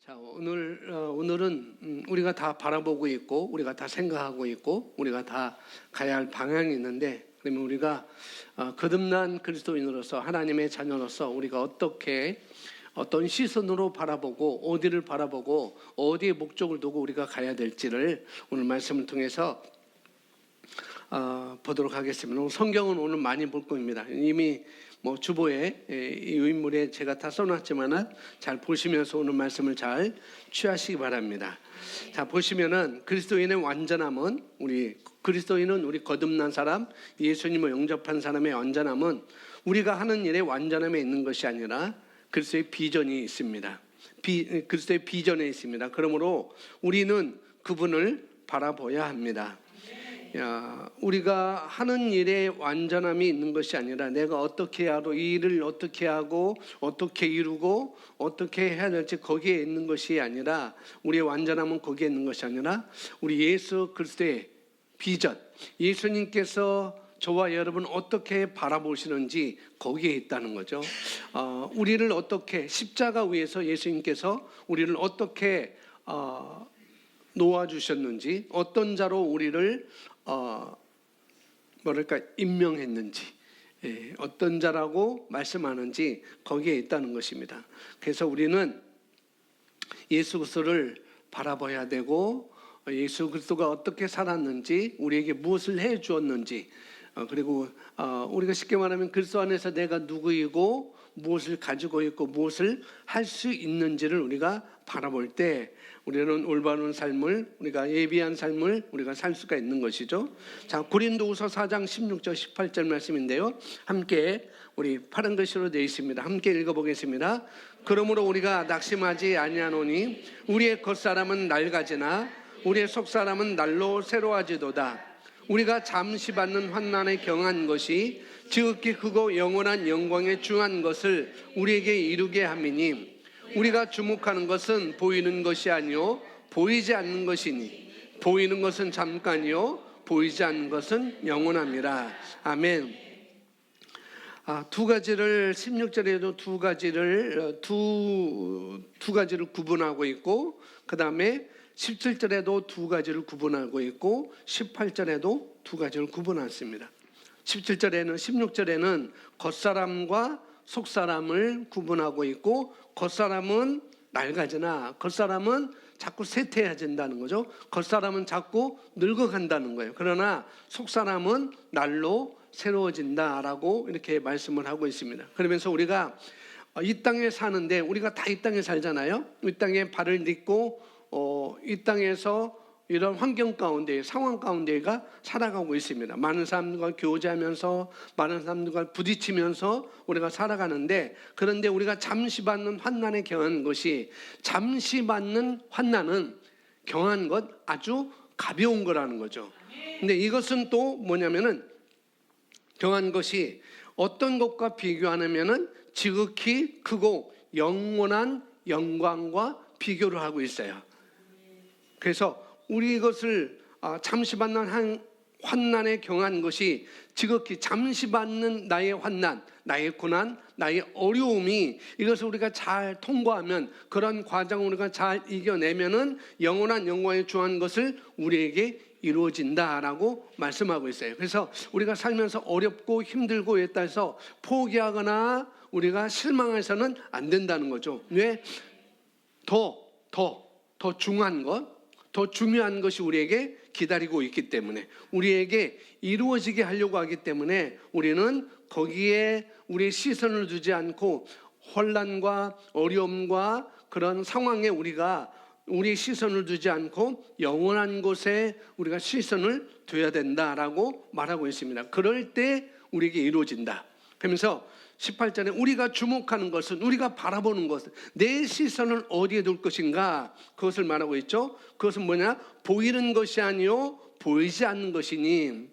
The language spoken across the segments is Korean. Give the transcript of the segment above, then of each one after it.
자, 오늘은 우리가 다 바라보고 있고, 우리가 다 생각하고 있고, 우리가 다 가야 할 방향이 있는데, 그러면 우리가 거듭난 그리스도인으로서, 하나님의 자녀로서 우리가 어떤 시선으로 바라보고, 어디를 바라보고, 어디에 목적을 두고 우리가 가야 될지를 오늘 말씀을 통해서 보도록 하겠습니다. 성경은 오늘 많이 볼 겁니다. 이미 주보에 이 인물에 제가 다 써놨지만은 잘 보시면서 오늘 말씀을 잘 취하시기 바랍니다. 자, 보시면은 그리스도인의 완전함은 우리 거듭난 사람, 예수님을 영접한 사람의 완전함은 우리가 하는 일의 완전함에 있는 것이 아니라 그리스도의 비전이 있습니다. 그리스도의 비전에 있습니다. 그러므로 우리는 그분을 바라봐야 합니다. 우리가 하는 일에 완전함이 있는 것이 아니라 내가 어떻게 하고 이 일을 어떻게 하고 어떻게 이루고 어떻게 해야 될지 거기에 있는 것이 아니라, 우리의 완전함은 거기에 있는 것이 아니라 우리 예수 그리스도의 비전, 예수님께서 저와 여러분 어떻게 바라보시는지 거기에 있다는 거죠. 우리를 어떻게 십자가 위에서 예수님께서 우리를 어떻게 놓아주셨는지, 어떤 자로 우리를 임명했는지, 어떤 자라고 말씀하는지 거기에 있다는 것입니다. 그래서 우리는 예수 그리스도를 바라봐야 되고, 예수 그리스도가 어떻게 살았는지, 우리에게 무엇을 해 주었는지, 그리고 우리가 쉽게 말하면 그리스도 안에서 내가 누구이고 무엇을 가지고 있고 무엇을 할 수 있는지를 우리가 바라볼 때 우리는 올바른 삶을, 우리가 예비한 삶을 우리가 살 수가 있는 것이죠. 자, 고린도후서 4장 16절 18절 말씀인데요, 함께 우리 파란 글씨로 되어 있습니다. 함께 읽어보겠습니다. 그러므로 우리가 낙심하지 아니하노니 우리의 겉사람은 낡아지나 우리의 속사람은 날로 새로워지도다. 우리가 잠시 받는 환난에 경한 것이 지극히 크고 영원한 영광에 중한 것을 우리에게 이루게 함이니, 우리가 주목하는 것은 보이는 것이 아니요 보이지 않는 것이니, 보이는 것은 잠깐이요 보이지 않는 것은 영원함이라. 아멘. 두 가지를 16절에도 두 가지를 구분하고 있고, 그 다음에 17절에도 두 가지를 구분하고 있고, 18절에도 두 가지를 구분했습니다. 16절에는 겉사람과 속사람을 구분하고 있고, 겉사람은 낡아지나 겉사람은 자꾸 쇠퇴해진다는 거죠. 겉사람은 자꾸 늙어간다는 거예요. 그러나 속사람은 날로 새로워진다라고 이렇게 말씀을 하고 있습니다. 그러면서 우리가 이 땅에 사는데, 우리가 다 이 땅에 살잖아요. 이 땅에 발을 딛고 이 땅에서 이런 환경 가운데, 상황 가운데가 살아가고 있습니다. 많은 사람들과 교제하면서, 많은 사람들과 부딪히면서 우리가 살아가는데, 그런데 우리가 잠시 받는 환난에 경한 것이, 잠시 받는 환난은 경한 것, 아주 가벼운 거라는 거죠. 근데 이것은 또 뭐냐면은, 경한 것이 어떤 것과 비교하냐면은 지극히 크고 영원한 영광과 비교를 하고 있어요. 그래서 우리 이것을 잠시 받는 환난에 경한 것이, 지극히 잠시 받는 나의 환난, 나의 고난, 나의 어려움이, 이것을 우리가 잘 통과하면, 그런 과정을 우리가 잘 이겨내면은 영원한 영광에 중한 것을 우리에게 이루어진다라고 말씀하고 있어요. 그래서 우리가 살면서 어렵고 힘들고 했다 해서 포기하거나 우리가 실망해서는 안 된다는 거죠. 왜? 더 중요한 것, 더 중요한 것이 우리에게 기다리고 있기 때문에, 우리에게 이루어지게 하려고 하기 때문에 우리는 거기에 우리의 시선을 두지 않고, 혼란과 어려움과 그런 상황에 우리의 시선을 두지 않고 영원한 곳에 우리가 시선을 둬야 된다라고 말하고 있습니다. 그럴 때 우리에게 이루어진다. 그러면서 18절에 우리가 주목하는 것은, 우리가 바라보는 것은, 내 시선을 어디에 둘 것인가, 그것을 말하고 있죠. 그것은 뭐냐? 보이는 것이 아니요 보이지 않는 것이니,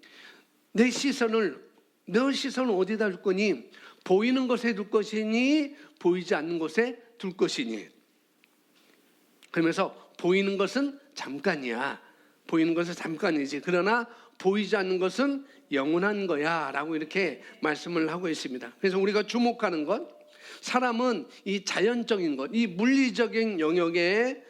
내 시선을 어디다 둘 거니? 보이는 것에 둘 것이니 보이지 않는 곳에 둘 것이니. 그러면서 보이는 것은 잠깐이야, 보이는 것은 잠깐이지, 그러나 보이지 않는 것은 영원한 거야 라고 이렇게 말씀을 하고 있습니다. 그래서 우리가 주목하는 것, 사람은 이 자연적인 것, 이 물리적인 영역에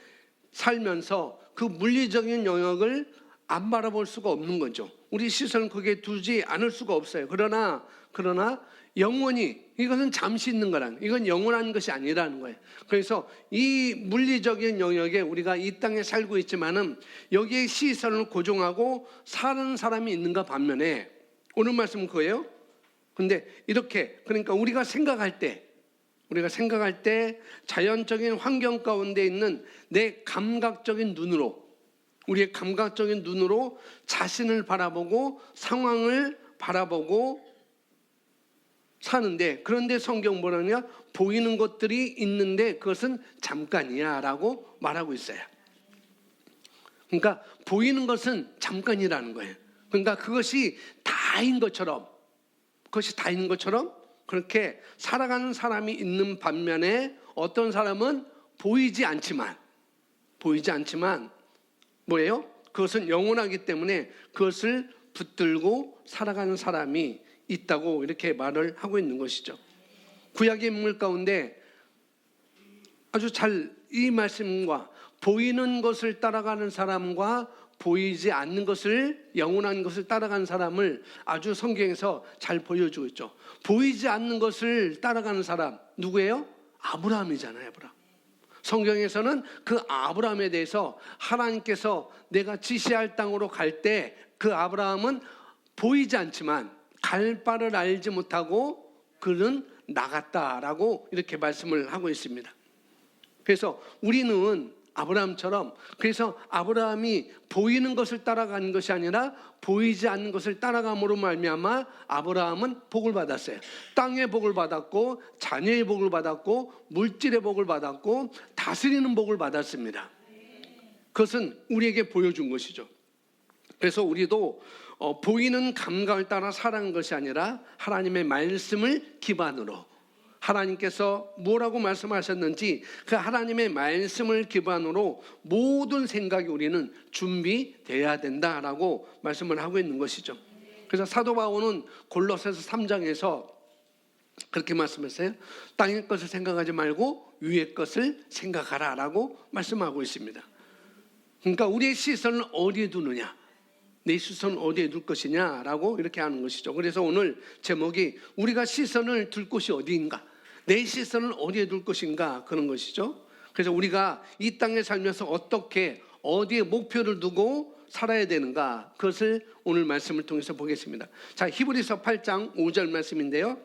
살면서 그 물리적인 영역을 안 바라볼 수가 없는 거죠. 우리 시선을 거기에 두지 않을 수가 없어요. 그러나 영원히, 이것은 잠시 있는 거라는, 이건 영원한 것이 아니라는 거예요. 그래서 이 물리적인 영역에 우리가 이 땅에 살고 있지만은 여기에 시선을 고정하고 사는 사람이 있는가 반면에, 오늘 말씀은 그거예요. 근데 이렇게, 그러니까 우리가 생각할 때 자연적인 환경 가운데 있는 내 감각적인 눈으로, 우리의 감각적인 눈으로 자신을 바라보고 상황을 바라보고 사는데, 그런데 성경 뭐라냐? 보이는 것들이 있는데 그것은 잠깐이야 라고 말하고 있어요. 그러니까 보이는 것은 잠깐이라는 거예요. 그러니까 그것이 다인 것처럼 그렇게 살아가는 사람이 있는 반면에, 어떤 사람은 보이지 않지만 뭐예요? 그것은 영원하기 때문에 그것을 붙들고 살아가는 사람이 있다고 이렇게 말을 하고 있는 것이죠. 구약의 인물 가운데 아주 잘 이 말씀과 보이는 것을 따라가는 사람과 보이지 않는 것을, 영원한 것을 따라가는 사람을 아주 성경에서 잘 보여주고 있죠. 보이지 않는 것을 따라가는 사람 누구예요? 아브라함이잖아요. 아브라함. 성경에서는 그 아브라함에 대해서 하나님께서 내가 지시할 땅으로 갈 때 그 아브라함은 보이지 않지만 갈 바를 알지 못하고 그는 나갔다라고 이렇게 말씀을 하고 있습니다. 그래서 우리는 아브라함처럼, 그래서 아브라함이 보이는 것을 따라가는 것이 아니라 보이지 않는 것을 따라감으로 말미암아 아브라함은 복을 받았어요. 땅의 복을 받았고, 자녀의 복을 받았고, 물질의 복을 받았고, 다스리는 복을 받았습니다. 그것은 우리에게 보여준 것이죠. 그래서 우리도 보이는 감각을 따라 살아가는 것이 아니라 하나님의 말씀을 기반으로, 하나님께서 뭐라고 말씀하셨는지 그 하나님의 말씀을 기반으로 모든 생각이 우리는 준비돼야 된다라고 말씀을 하고 있는 것이죠. 그래서 사도 바울은 골로새서 3장에서 그렇게 말씀했어요. 땅의 것을 생각하지 말고 위의 것을 생각하라 라고 말씀하고 있습니다. 그러니까 우리의 시선을 어디에 두느냐, 내 시선을 어디에 둘 것이냐라고 이렇게 하는 것이죠. 그래서 오늘 제목이 우리가 시선을 둘 곳이 어디인가, 내 시선을 어디에 둘 것인가, 그런 것이죠. 그래서 우리가 이 땅에 살면서 어떻게, 어디에 목표를 두고 살아야 되는가, 그것을 오늘 말씀을 통해서 보겠습니다. 자, 히브리서 8장 5절 말씀인데요,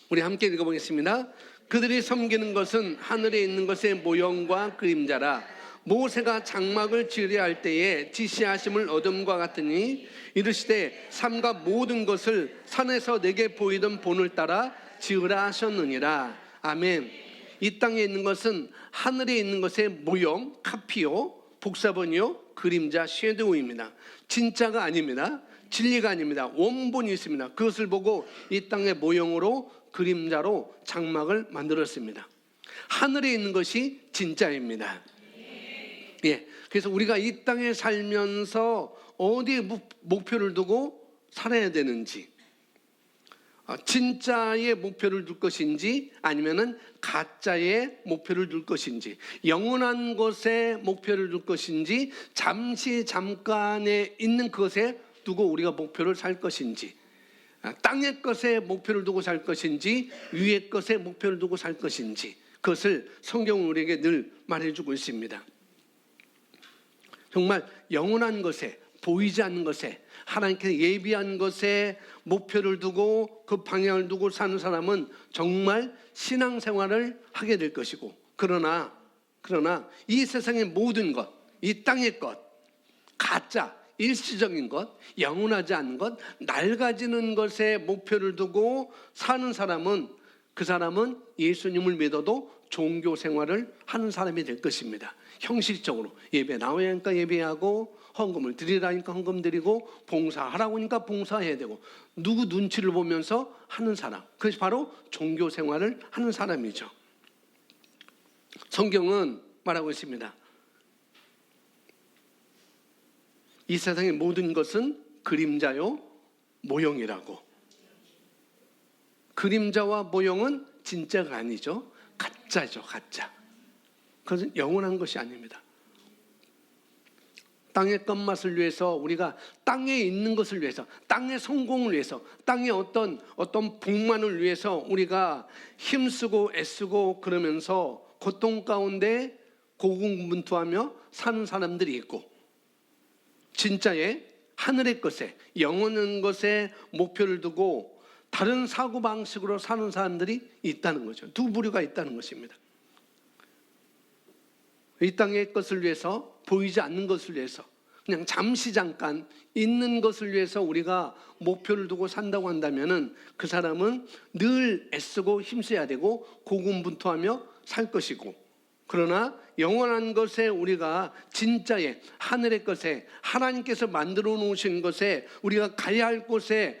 우리 함께 읽어보겠습니다. 그들이 섬기는 것은 하늘에 있는 것의 모형과 그림자라. 모세가 장막을 지으려 할 때에 지시하심을 얻음과 같으니 이르시되 삼가 모든 것을 산에서 내게 보이던 본을 따라 지으라 하셨느니라. 아멘. 이 땅에 있는 것은 하늘에 있는 것의 모형, 카피요, 복사본이요, 그림자, 섀도우입니다. 진짜가 아닙니다. 진리가 아닙니다. 원본이 있습니다. 그것을 보고 이 땅의 모형으로, 그림자로 장막을 만들었습니다. 하늘에 있는 것이 진짜입니다. 예, 그래서 우리가 이 땅에 살면서 어디에 목표를 두고 살아야 되는지, 진짜의 목표를 둘 것인지 아니면은 가짜의 목표를 둘 것인지, 영원한 것에 목표를 둘 것인지, 잠깐에 있는 것에 두고 우리가 목표를 살 것인지, 땅의 것에 목표를 두고 살 것인지, 위의 것에 목표를 두고 살 것인지, 그것을 성경은 우리에게 늘 말해주고 있습니다. 정말 영원한 것에, 보이지 않는 것에, 하나님께서 예비한 것에 목표를 두고 그 방향을 두고 사는 사람은 정말 신앙생활을 하게 될 것이고, 그러나 이 세상의 모든 것, 이 땅의 것, 가짜, 일시적인 것, 영원하지 않은 것, 낡아지는 것에 목표를 두고 사는 사람은, 그 사람은 예수님을 믿어도 종교 생활을 하는 사람이 될 것입니다. 형식적으로 예배 나와야 하니까 예배하고, 헌금을 드리라니까 헌금 드리고, 봉사하라고 하니까 봉사해야 되고, 누구 눈치를 보면서 하는 사람, 그것이 바로 종교 생활을 하는 사람이죠. 성경은 말하고 있습니다. 이 세상의 모든 것은 그림자요 모형이라고. 그림자와 모형은 진짜가 아니죠. 가짜죠, 가짜. 그것은 영원한 것이 아닙니다. 땅의 끝맛을 위해서, 우리가 땅에 있는 것을 위해서, 땅의 성공을 위해서, 땅의 어떤 복만을 위해서 우리가 힘쓰고 애쓰고 그러면서 고통 가운데 고군분투하며 사는 사람들이 있고, 진짜의 하늘의 것에, 영원한 것에 목표를 두고 다른 사고방식으로 사는 사람들이 있다는 거죠. 두 부류가 있다는 것입니다. 이 땅의 것을 위해서, 보이지 않는 것을 위해서, 그냥 잠시 잠깐 있는 것을 위해서 우리가 목표를 두고 산다고 한다면은 그 사람은 늘 애쓰고 힘써야 되고 고군분투하며 살 것이고, 그러나 영원한 것에, 우리가 진짜의 하늘의 것에, 하나님께서 만들어 놓으신 것에, 우리가 가야 할 곳에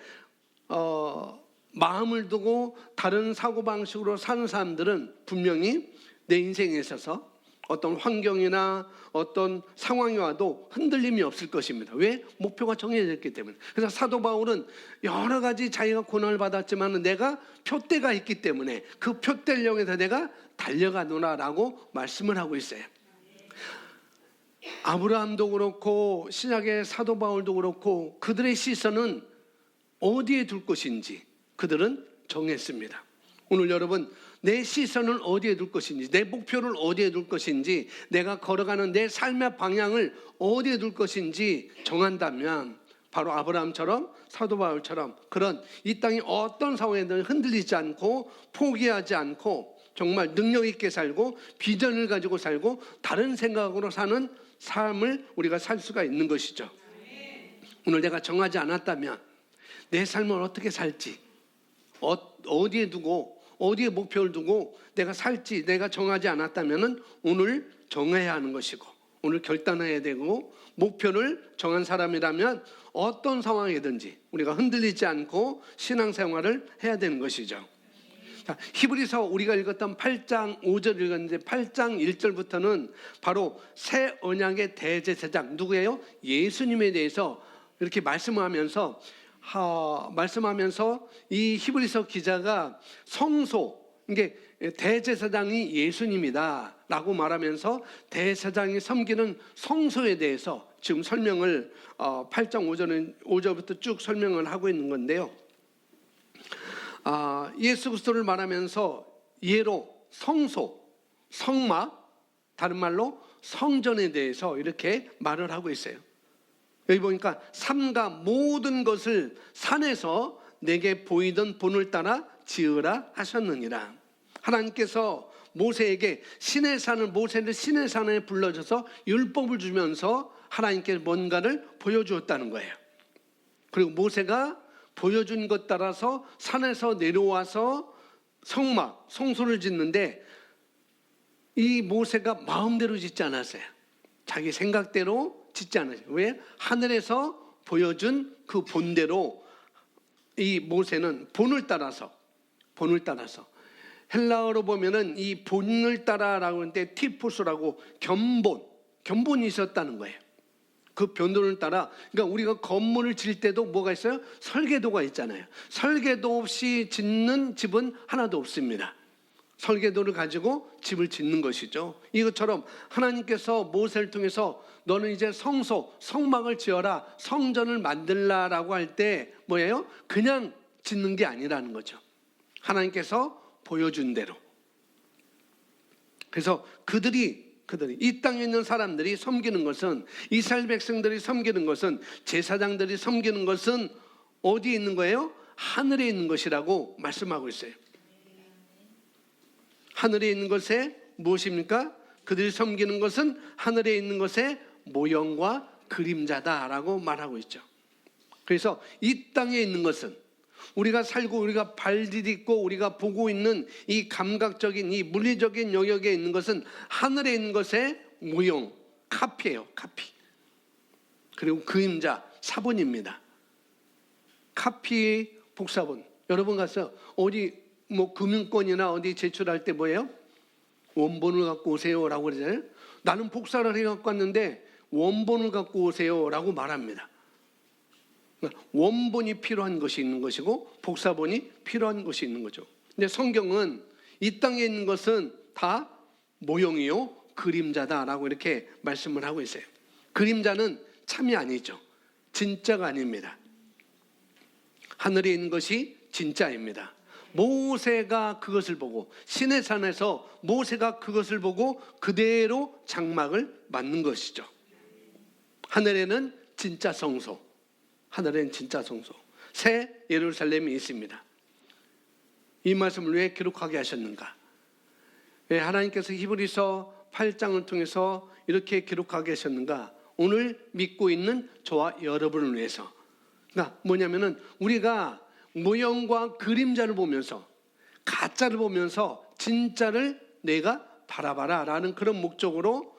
마음을 두고 다른 사고방식으로 사는 사람들은 분명히 내 인생에 있어서 어떤 환경이나 어떤 상황이 와도 흔들림이 없을 것입니다. 왜? 목표가 정해져 있기 때문에. 그래서 사도 바울은 여러 가지 자기가 고난을 받았지만 내가 표대가 있기 때문에 그 표대를 향해서 내가 달려가노라라고 말씀을 하고 있어요. 아브라함도 그렇고 신약의 사도 바울도 그렇고 그들의 시선은 어디에 둘 것인지 그들은 정했습니다. 오늘 여러분, 내 시선을 어디에 둘 것인지, 내 목표를 어디에 둘 것인지, 내가 걸어가는 내 삶의 방향을 어디에 둘 것인지 정한다면 바로 아브라함처럼, 사도 바울처럼 그런 이 땅이 어떤 상황에든 흔들리지 않고 포기하지 않고 정말 능력 있게 살고 비전을 가지고 살고 다른 생각으로 사는 삶을 우리가 살 수가 있는 것이죠. 오늘 내가 정하지 않았다면 내 삶을 어떻게 살지, 어디에 두고, 어디에 목표를 두고 내가 살지 내가 정하지 않았다면 오늘 정해야 하는 것이고, 오늘 결단해야 되고, 목표를 정한 사람이라면 어떤 상황이든지 우리가 흔들리지 않고 신앙생활을 해야 되는 것이죠. 자, 히브리서 우리가 읽었던 8장 5절 읽었는데 8장 1절부터는 바로 새 언약의 대제사장 누구예요? 예수님에 대해서 이렇게 말씀하면서 이 히브리서 기자가 성소, 이게 대제사장이 예수님이다 라고 말하면서 대제사장이 섬기는 성소에 대해서 지금 설명을 8장 5절부터 쭉 설명을 하고 있는 건데요. 예수 그리스도를 말하면서 예로 성소, 성막, 다른 말로 성전에 대해서 이렇게 말을 하고 있어요. 여기 보니까 삼가 모든 것을 산에서 내게 보이던 본을 따라 지으라 하셨느니라. 하나님께서 모세에게 모세를 시내 산에 불러줘서 율법을 주면서 하나님께 뭔가를 보여주었다는 거예요. 그리고 모세가 보여준 것 따라서 산에서 내려와서 성막, 성소를 짓는데 이 모세가 마음대로 짓지 않았어요. 자기 생각대로 짓지 않았어요. 왜? 하늘에서 보여준 그 본대로 이 모세는 본을 따라서 헬라어로 보면은 이 본을 따라라고 하는데 티푸스라고 견본이 있었다는 거예요. 그 변도를 따라, 그러니까 우리가 건물을 지을 때도 뭐가 있어요? 설계도가 있잖아요. 설계도 없이 짓는 집은 하나도 없습니다. 설계도를 가지고 집을 짓는 것이죠. 이것처럼 하나님께서 모세를 통해서 너는 이제 성막을 지어라, 성전을 만들라라고 할 때 뭐예요? 그냥 짓는 게 아니라는 거죠. 하나님께서 보여준 대로. 그래서 그들이 이 땅에 있는 사람들이 섬기는 것은, 이스라엘 백성들이 섬기는 것은, 제사장들이 섬기는 것은 어디에 있는 거예요? 하늘에 있는 것이라고 말씀하고 있어요. 하늘에 있는 것에 무엇입니까? 그들이 섬기는 것은 하늘에 있는 것의 모형과 그림자다라고 말하고 있죠. 그래서 이 땅에 있는 것은, 우리가 살고 우리가 발 디딛고 우리가 보고 있는 이 감각적인 이 물리적인 영역에 있는 것은 하늘에 있는 것의 모형, 카피예요. 카피. 그리고 그림자, 사본입니다. 카피, 복사본. 여러분 가서 어디 금융권이나 어디 제출할 때 뭐예요? 원본을 갖고 오세요라고 그러잖아요. 나는 복사를 해갖고 왔는데 원본을 갖고 오세요라고 말합니다. 원본이 필요한 것이 있는 것이고 복사본이 필요한 것이 있는 거죠. 근데 성경은 이 땅에 있는 것은 다 모형이요 그림자다라고 이렇게 말씀을 하고 있어요. 그림자는 참이 아니죠. 진짜가 아닙니다. 하늘에 있는 것이 진짜입니다. 모세가 그것을 보고, 시내산에서 모세가 그것을 보고 그대로 장막을 만든 것이죠. 하늘에는 진짜 성소, 하늘에는 진짜 성소, 새 예루살렘이 있습니다. 이 말씀을 왜 기록하게 하셨는가? 왜 하나님께서 히브리서 8장을 통해서 이렇게 기록하게 하셨는가? 오늘 믿고 있는 저와 여러분을 위해서. 그러니까 뭐냐면은 우리가 모형과 그림자를 보면서, 가짜를 보면서 진짜를 내가 바라봐라 라는 그런 목적으로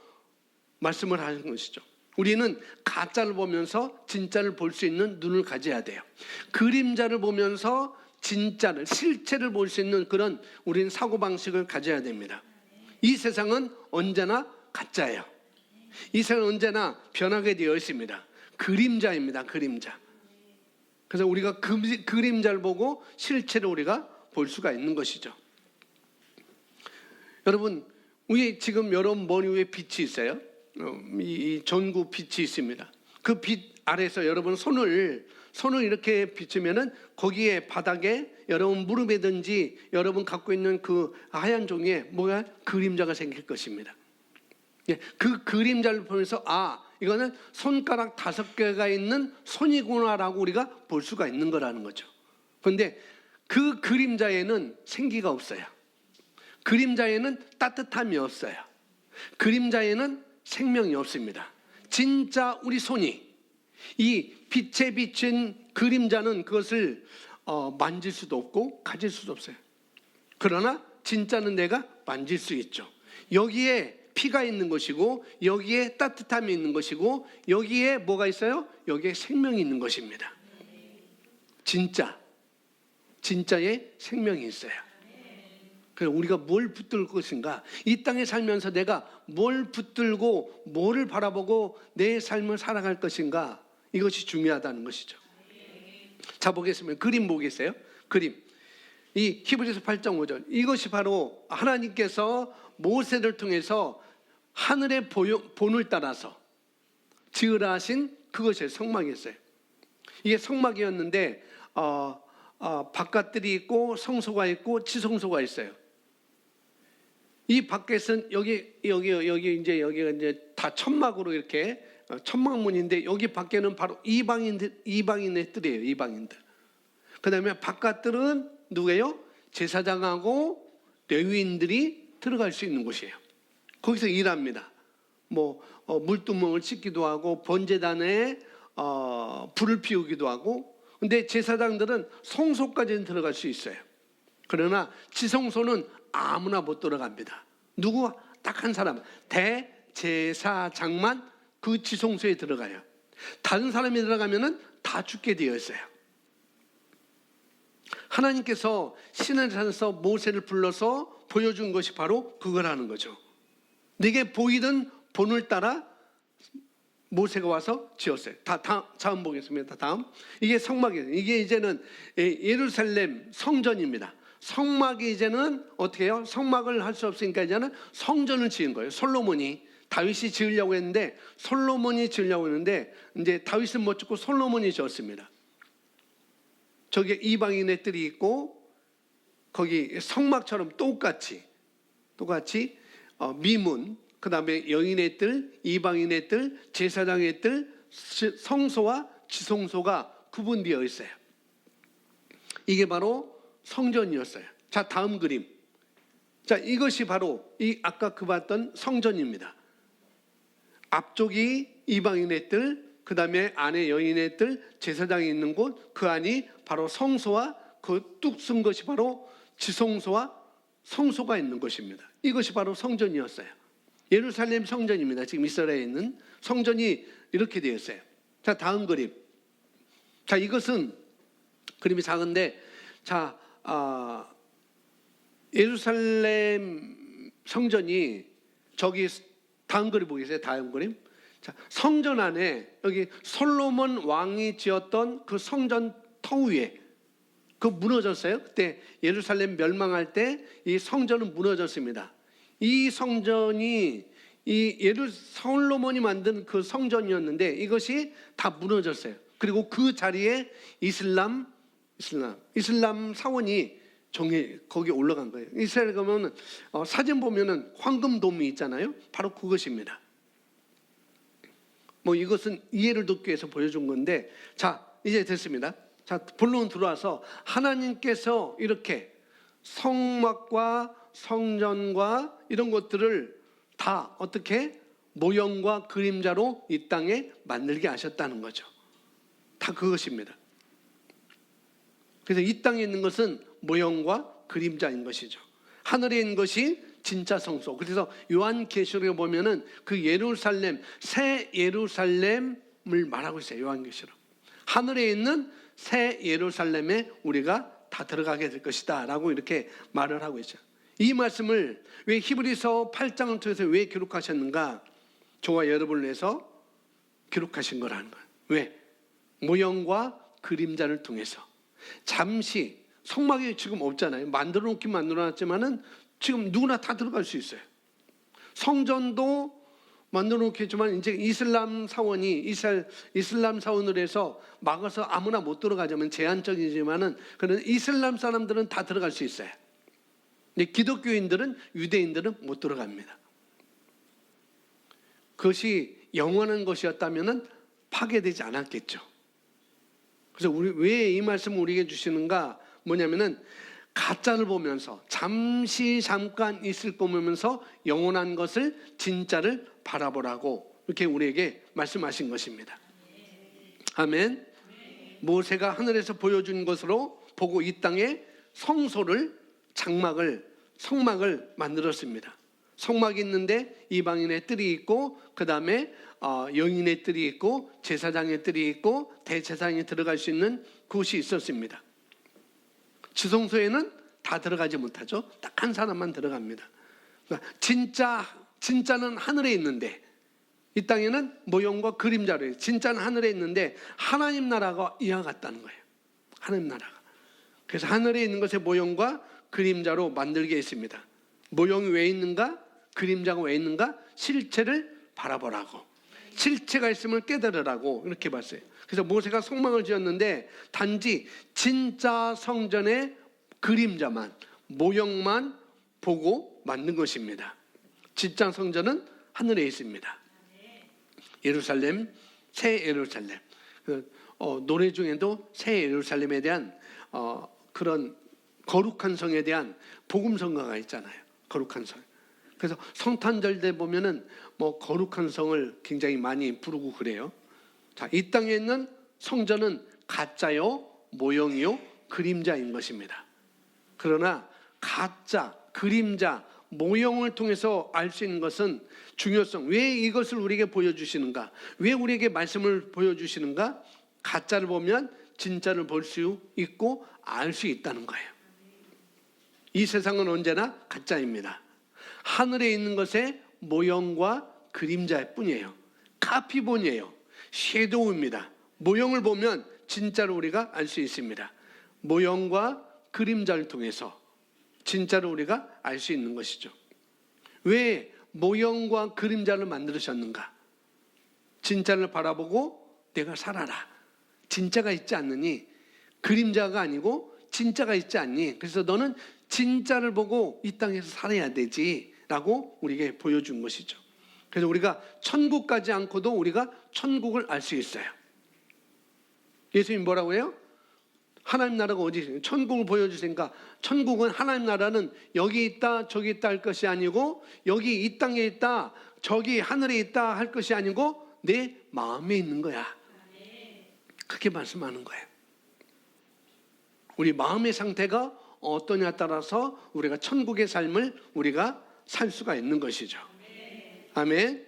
말씀을 하는 것이죠. 우리는 가짜를 보면서 진짜를 볼 수 있는 눈을 가져야 돼요. 그림자를 보면서 진짜를, 실체를 볼 수 있는 그런 우리는 사고방식을 가져야 됩니다. 이 세상은 언제나 가짜예요. 이 세상은 언제나 변하게 되어 있습니다. 그림자입니다. 그림자. 그래서 우리가 그림자를 보고 실체를 우리가 볼 수가 있는 것이죠. 여러분, 우리 지금 여러분 머리 위에 빛이 있어요. 이 전구 빛이 있습니다. 그 빛 아래서 여러분 손을 이렇게 비추면은 거기에 바닥에 여러분 무릎에든지 여러분 갖고 있는 그 하얀 종이에 뭐가 그림자가 생길 것입니다. 그 그림자를 보면서 이거는 손가락 5개가 있는 손이구나라고 우리가 볼 수가 있는 거라는 거죠. 그런데 그 그림자에는 생기가 없어요. 그림자에는 따뜻함이 없어요. 그림자에는 생명이 없습니다. 진짜 우리 손이 이 빛에 비친 그림자는 그것을 만질 수도 없고 가질 수도 없어요. 그러나 진짜는 내가 만질 수 있죠. 여기에 피가 있는 것이고, 여기에 따뜻함이 있는 것이고, 여기에 뭐가 있어요? 여기에 생명이 있는 것입니다. 진짜의 생명이 있어요. 그래서 우리가 뭘 붙들 것인가? 이 땅에 살면서 내가 뭘 붙들고 뭐를 바라보고 내 삶을 살아갈 것인가? 이것이 중요하다는 것이죠. 자, 보겠습니다. 그림 보겠어요? 그림. 이 히브리서 8장 5절. 이것이 바로 하나님께서 모세를 통해서 하늘의 본을 따라서 지으라 하신 그것이 성막이었어요. 이게 성막이었는데 바깥들이 있고 성소가 있고 지성소가 있어요. 이 밖에서는 여기 여기가 이제 다 천막으로 이렇게 천막문인데, 여기 밖에는 바로 이방인의 뜰이에요. 이방인들. 그다음에 바깥들은 누구예요? 제사장하고 레위인들이 들어갈 수 있는 곳이에요. 거기서 일합니다. 물두멍을 씻기도 하고 번제단에 불을 피우기도 하고. 근데 제사장들은 성소까지는 들어갈 수 있어요. 그러나 지성소는 아무나 못 들어갑니다. 누구? 딱 한 사람, 대제사장만 그 지성소에 들어가요. 다른 사람이 들어가면은 다 죽게 되어 있어요. 하나님께서 시내산에서 모세를 불러서 보여준 것이 바로 그거라는 거죠. 내게 보이던 본을 따라 모세가 와서 지었어요. 다음 보겠습니다. 다음. 이게 성막이에요. 이게 이제는 예루살렘 성전입니다. 성막이 이제는 어떻게 해요? 성막을 할 수 없으니까 이제는 성전을 지은 거예요. 솔로몬이, 다윗이 지으려고 했는데, 솔로몬이 지으려고 했는데 이제 다윗은 못 짓고 솔로몬이 지었습니다. 저기 이방인의 뜰이 있고, 거기 성막처럼 똑같이 미문, 그 다음에 여인의 뜰, 이방인의 뜰, 제사장의 뜰, 성소와 지성소가 구분되어 있어요. 이게 바로 성전이었어요. 자, 다음 그림. 자, 이것이 바로 이 아까 봤던 성전입니다. 앞쪽이 이방인의 뜰, 그 다음에 안에 여인의 뜰, 제사장이 있는 곳, 그 안이 바로 성소와 그 뚝 쓴 것이 바로 지성소와 성소가 있는 것입니다. 이것이 바로 성전이었어요. 예루살렘 성전입니다. 지금 이스라엘에 있는 성전이 이렇게 되어 있어요. 자, 다음 그림. 자, 이것은 그림이 작은데, 자, 예루살렘 성전이 저기 다음 그림 보겠어요? 다음 그림. 자, 성전 안에 여기 솔로몬 왕이 지었던 그 성전 터 위에 그거 무너졌어요. 그때 예루살렘 멸망할 때 이 성전은 무너졌습니다. 이 성전이 솔로몬이 만든 그 성전이었는데 이것이 다 무너졌어요. 그리고 그 자리에 이슬람 사원이 거기 올라간 거예요. 이스라엘 가면 사진 보면은 황금돔이 있잖아요. 바로 그것입니다. 뭐 이것은 이해를 돕기 위해서 보여준 건데, 자 이제 됐습니다. 자 본론 들어와서 하나님께서 이렇게 성막과 성전과 이런 것들을 다 어떻게 모형과 그림자로 이 땅에 만들게 하셨다는 거죠. 다 그것입니다. 그래서 이 땅에 있는 것은 모형과 그림자인 것이죠. 하늘에 있는 것이 진짜 성소. 그래서 요한계시록에 보면은 그 예루살렘, 새 예루살렘을 말하고 있어요. 요한계시록. 하늘에 있는 새 예루살렘에 우리가 다 들어가게 될 것이다 라고 이렇게 말을 하고 있죠. 이 말씀을 왜 히브리서 8장을 통해서 왜 기록하셨는가? 저와 여러분을 위해서 기록하신 거라는 거예요. 왜? 모형과 그림자를 통해서. 잠시 성막이 지금 없잖아요. 만들어 놓긴 만들어 놨지만은 지금 누구나 다 들어갈 수 있어요. 성전도 만들어 놓겠지만 이제 이슬람 사원으로 해서 막아서 아무나 못 들어가자면 제한적이지만은 그런 이슬람 사람들은 다 들어갈 수 있어요. 근데 기독교인들은, 유대인들은 못 들어갑니다. 그것이 영원한 것이었다면은 파괴되지 않았겠죠. 그래서 왜 이 말씀을 우리에게 주시는가? 뭐냐면은 가짜를 보면서 잠깐 있을 거 보면서 영원한 것을, 진짜를 바라보라고 이렇게 우리에게 말씀하신 것입니다. 아멘. 모세가 하늘에서 보여준 것으로 보고 이 땅에 성소를, 성막을 만들었습니다. 성막이 있는데 이방인의 뜰이 있고, 그 다음에 여인의 뜰이 있고, 제사장의 뜰이 있고, 대제사장이 들어갈 수 있는 곳이 있었습니다. 지성소에는 다 들어가지 못하죠. 딱 한 사람만 들어갑니다. 그러니까 진짜는 하늘에 있는데 이 땅에는 모형과 그림자로 해요. 진짜는 하늘에 있는데 하나님 나라가 이와 같다는 거예요. 하나님 나라가. 그래서 하늘에 있는 것의 모형과 그림자로 만들게 했습니다. 모형이 왜 있는가? 그림자가 왜 있는가? 실체를 바라보라고. 실체가 있음을 깨달으라고 이렇게 봤어요. 그래서 모세가 성막을 지었는데 단지 진짜 성전의 그림자만, 모형만 보고 만든 것입니다. 진짜 성전은 하늘에 있습니다. 예루살렘, 새 예루살렘. 노래 중에도 새 예루살렘에 대한 그런 거룩한 성에 대한 복음성가가 있잖아요. 거룩한 성. 그래서 성탄절 때 보면은 뭐 거룩한 성을 굉장히 많이 부르고 그래요. 자, 이 땅에 있는 성전은 가짜요, 모형이요, 그림자인 것입니다. 그러나 가짜, 그림자, 모형을 통해서 알 수 있는 것은 중요성. 왜 이것을 우리에게 보여주시는가? 왜 우리에게 말씀을 보여주시는가? 가짜를 보면 진짜를 볼 수 있고 알 수 있다는 거예요. 이 세상은 언제나 가짜입니다. 하늘에 있는 것의 모형과 그림자일 뿐이에요. 카피본이에요. 섀도우입니다. 모형을 보면 진짜로 우리가 알 수 있습니다. 모형과 그림자를 통해서 진짜로 우리가 알 수 있는 것이죠. 왜 모형과 그림자를 만들으셨는가? 진짜를 바라보고 내가 살아라. 진짜가 있지 않느니? 그림자가 아니고 진짜가 있지 않니? 그래서 너는 진짜를 보고 이 땅에서 살아야 되지 라고 우리에게 보여준 것이죠. 그래서 우리가 천국 가지 않고도 우리가 천국을 알 수 있어요. 예수님 뭐라고 해요? 하나님 나라가 어디 있어요? 천국을 보여주시니까 천국은, 하나님 나라는 여기 있다 저기 있다 할 것이 아니고, 여기 이 땅에 있다 저기 하늘에 있다 할 것이 아니고 내 마음에 있는 거야. 그렇게 말씀하는 거예요. 우리 마음의 상태가 어떠냐에 따라서 우리가 천국의 삶을 우리가 살 수가 있는 것이죠. 아멘.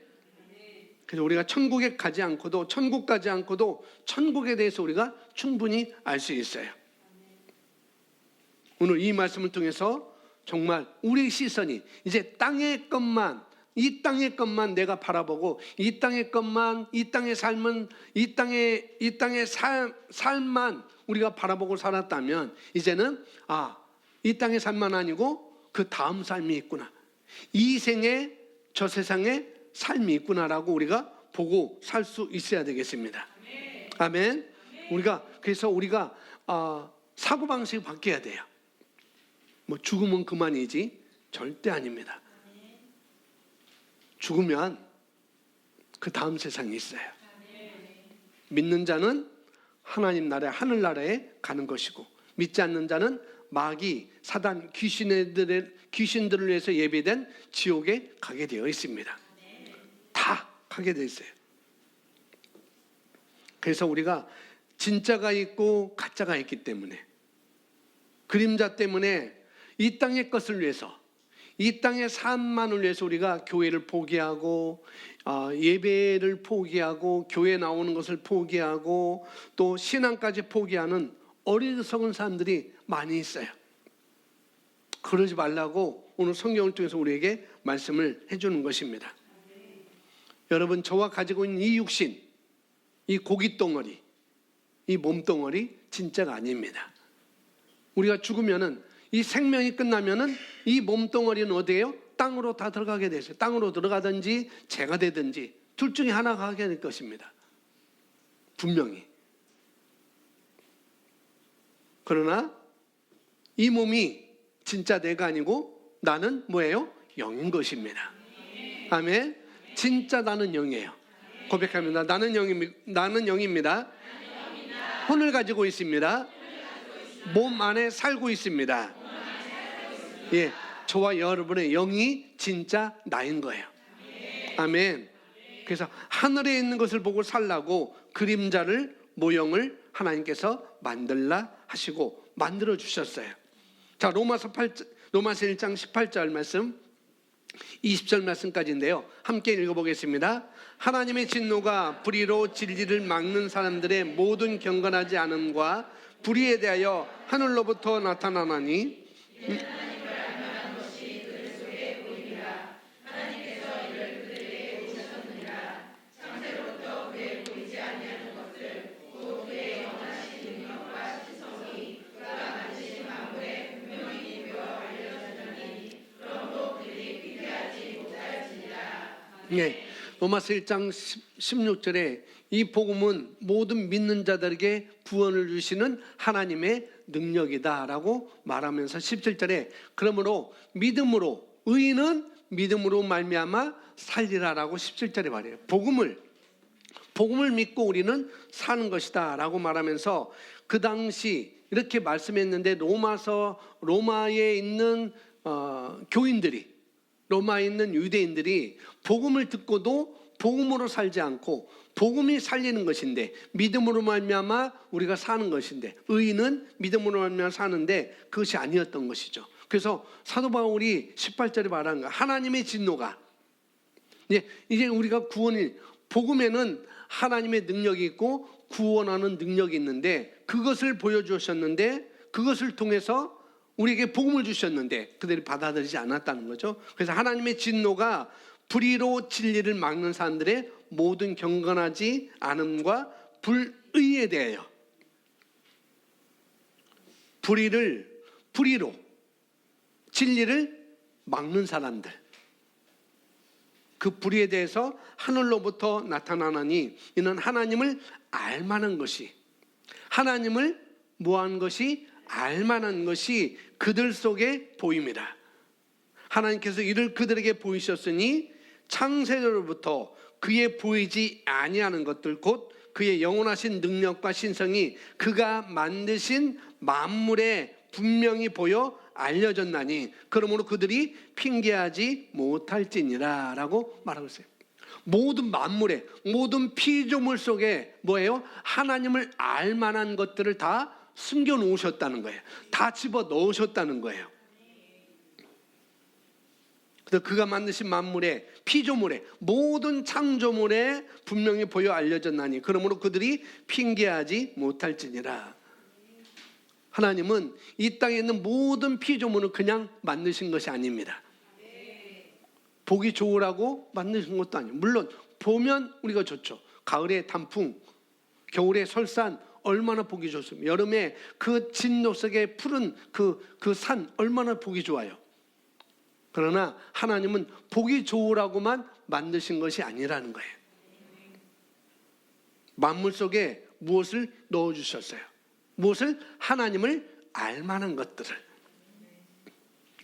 그래서 우리가 천국에 가지 않고도, 천국 가지 않고도 천국에 대해서 우리가 충분히 알 수 있어요. 오늘 이 말씀을 통해서 정말 우리 시선이 이제 땅의 것만, 이 땅의 것만 내가 바라보고 이 땅의 것만, 이 땅의 삶은 이 땅의 삶만 우리가 바라보고 살았다면 이제는 이 땅의 삶만 아니고 그 다음 삶이 있구나, 이 생에 저 세상에 삶이 있구나라고 우리가 보고 살 수 있어야 되겠습니다. 아멘. 그래서 우리가 사고방식이 바뀌어야 돼요. 뭐 죽으면 그만이지 절대 아닙니다. 죽으면 그 다음 세상이 있어요. 믿는 자는 하나님 나라에, 하늘나라에 가는 것이고, 믿지 않는 자는 마귀, 사단, 귀신들을 위해서 예비된 지옥에 가게 되어 있습니다. 다 가게 되어 있어요. 그래서 우리가 진짜가 있고 가짜가 있기 때문에, 그림자 때문에 이 땅의 것을 위해서, 이 땅의 삶만을 위해서 우리가 교회를 포기하고 예배를 포기하고 교회 나오는 것을 포기하고 또 신앙까지 포기하는 어리석은 사람들이 많이 있어요. 그러지 말라고 오늘 성경을 통해서 우리에게 말씀을 해주는 것입니다. 여러분, 저와 가지고 있는 이 육신, 이 고깃덩어리, 이 몸덩어리 진짜가 아닙니다. 우리가 죽으면은, 이 생명이 끝나면은 이 몸덩어리는 어디예요? 땅으로 다 들어가게 돼 있어요. 땅으로 들어가든지 재가 되든지 둘 중에 하나가 하게 될 것입니다. 분명히. 그러나 이 몸이 진짜 내가 아니고 나는 뭐예요? 영인 것입니다. 아멘. 진짜 나는 영이에요. 고백합니다. 나는 영입니다. 혼을 가지고 있습니다. 몸 안에 살고 있습니다. 예, 저와 여러분의 영이 진짜 나인 거예요. 아멘. 그래서 하늘에 있는 것을 보고 살라고 그림자를, 모형을 하나님께서 만들라 하시고 만들어 주셨어요. 자, 로마서 1장 18절 말씀, 20절 말씀까지인데요. 함께 읽어보겠습니다. 하나님의 진노가 불의로 진리를 막는 사람들의 모든 경건하지 않음과 불의에 대하여 하늘로부터 나타나나니, 예, 로마서 1장 16절에 이 복음은 모든 믿는 자들에게 구원을 주시는 하나님의 능력이다라고 말하면서 17절에 그러므로 믿음으로, 의인은 믿음으로 말미암아 살리라라고 17절에 말해요. 복음을 믿고 우리는 사는 것이다 라고 말하면서 그 당시 이렇게 말씀했는데, 로마에 있는 교인들이, 로마에 있는 유대인들이 복음을 듣고도 복음으로 살지 않고, 복음이 살리는 것인데, 믿음으로 말미암아 우리가 사는 것인데, 의인은 믿음으로 말미암아 사는데 그것이 아니었던 것이죠. 그래서 사도 바울이 18절에 말하는 거, 하나님의 진노가, 이제 우리가 복음에는 하나님의 능력이 있고 구원하는 능력이 있는데, 그것을 보여주셨는데, 그것을 통해서 우리에게 복음을 주셨는데 그들이 받아들이지 않았다는 거죠. 그래서 하나님의 진노가 불의로 진리를 막는 사람들의 모든 경건하지 않음과 불의에 대하여, 불의로 진리를 막는 사람들, 그 불의에 대해서 하늘로부터 나타나나니, 이는 하나님을 알만한 것이, 하나님을 뭐한 것이, 알만한 것이 그들 속에 보입니다. 하나님께서 이를 그들에게 보이셨으니 창세로부터 그의 보이지 아니하는 것들, 곧 그의 영원하신 능력과 신성이 그가 만드신 만물에 분명히 보여 알려졌나니, 그러므로 그들이 핑계하지 못할지니라 라고 말하고 있어요. 모든 만물에, 모든 피조물 속에 뭐예요? 하나님을 알만한 것들을 다 숨겨 놓으셨다는 거예요. 다 집어 넣으셨다는 거예요. 그래서 그가 만드신 만물에, 피조물에, 모든 창조물에 분명히 보여 알려졌나니, 그러므로 그들이 핑계하지 못할지니라. 하나님은 이 땅에 있는 모든 피조물을 그냥 만드신 것이 아닙니다. 보기 좋으라고 만드신 것도 아니에요. 물론 보면 우리가 좋죠. 가을에 단풍, 겨울에 설산 얼마나 보기 좋습니다. 여름에 그 진노색의 푸른 그 산 얼마나 보기 좋아요. 그러나 하나님은 보기 좋으라고만 만드신 것이 아니라는 거예요. 만물 속에 무엇을 넣어주셨어요? 무엇을? 하나님을 알만한 것들을.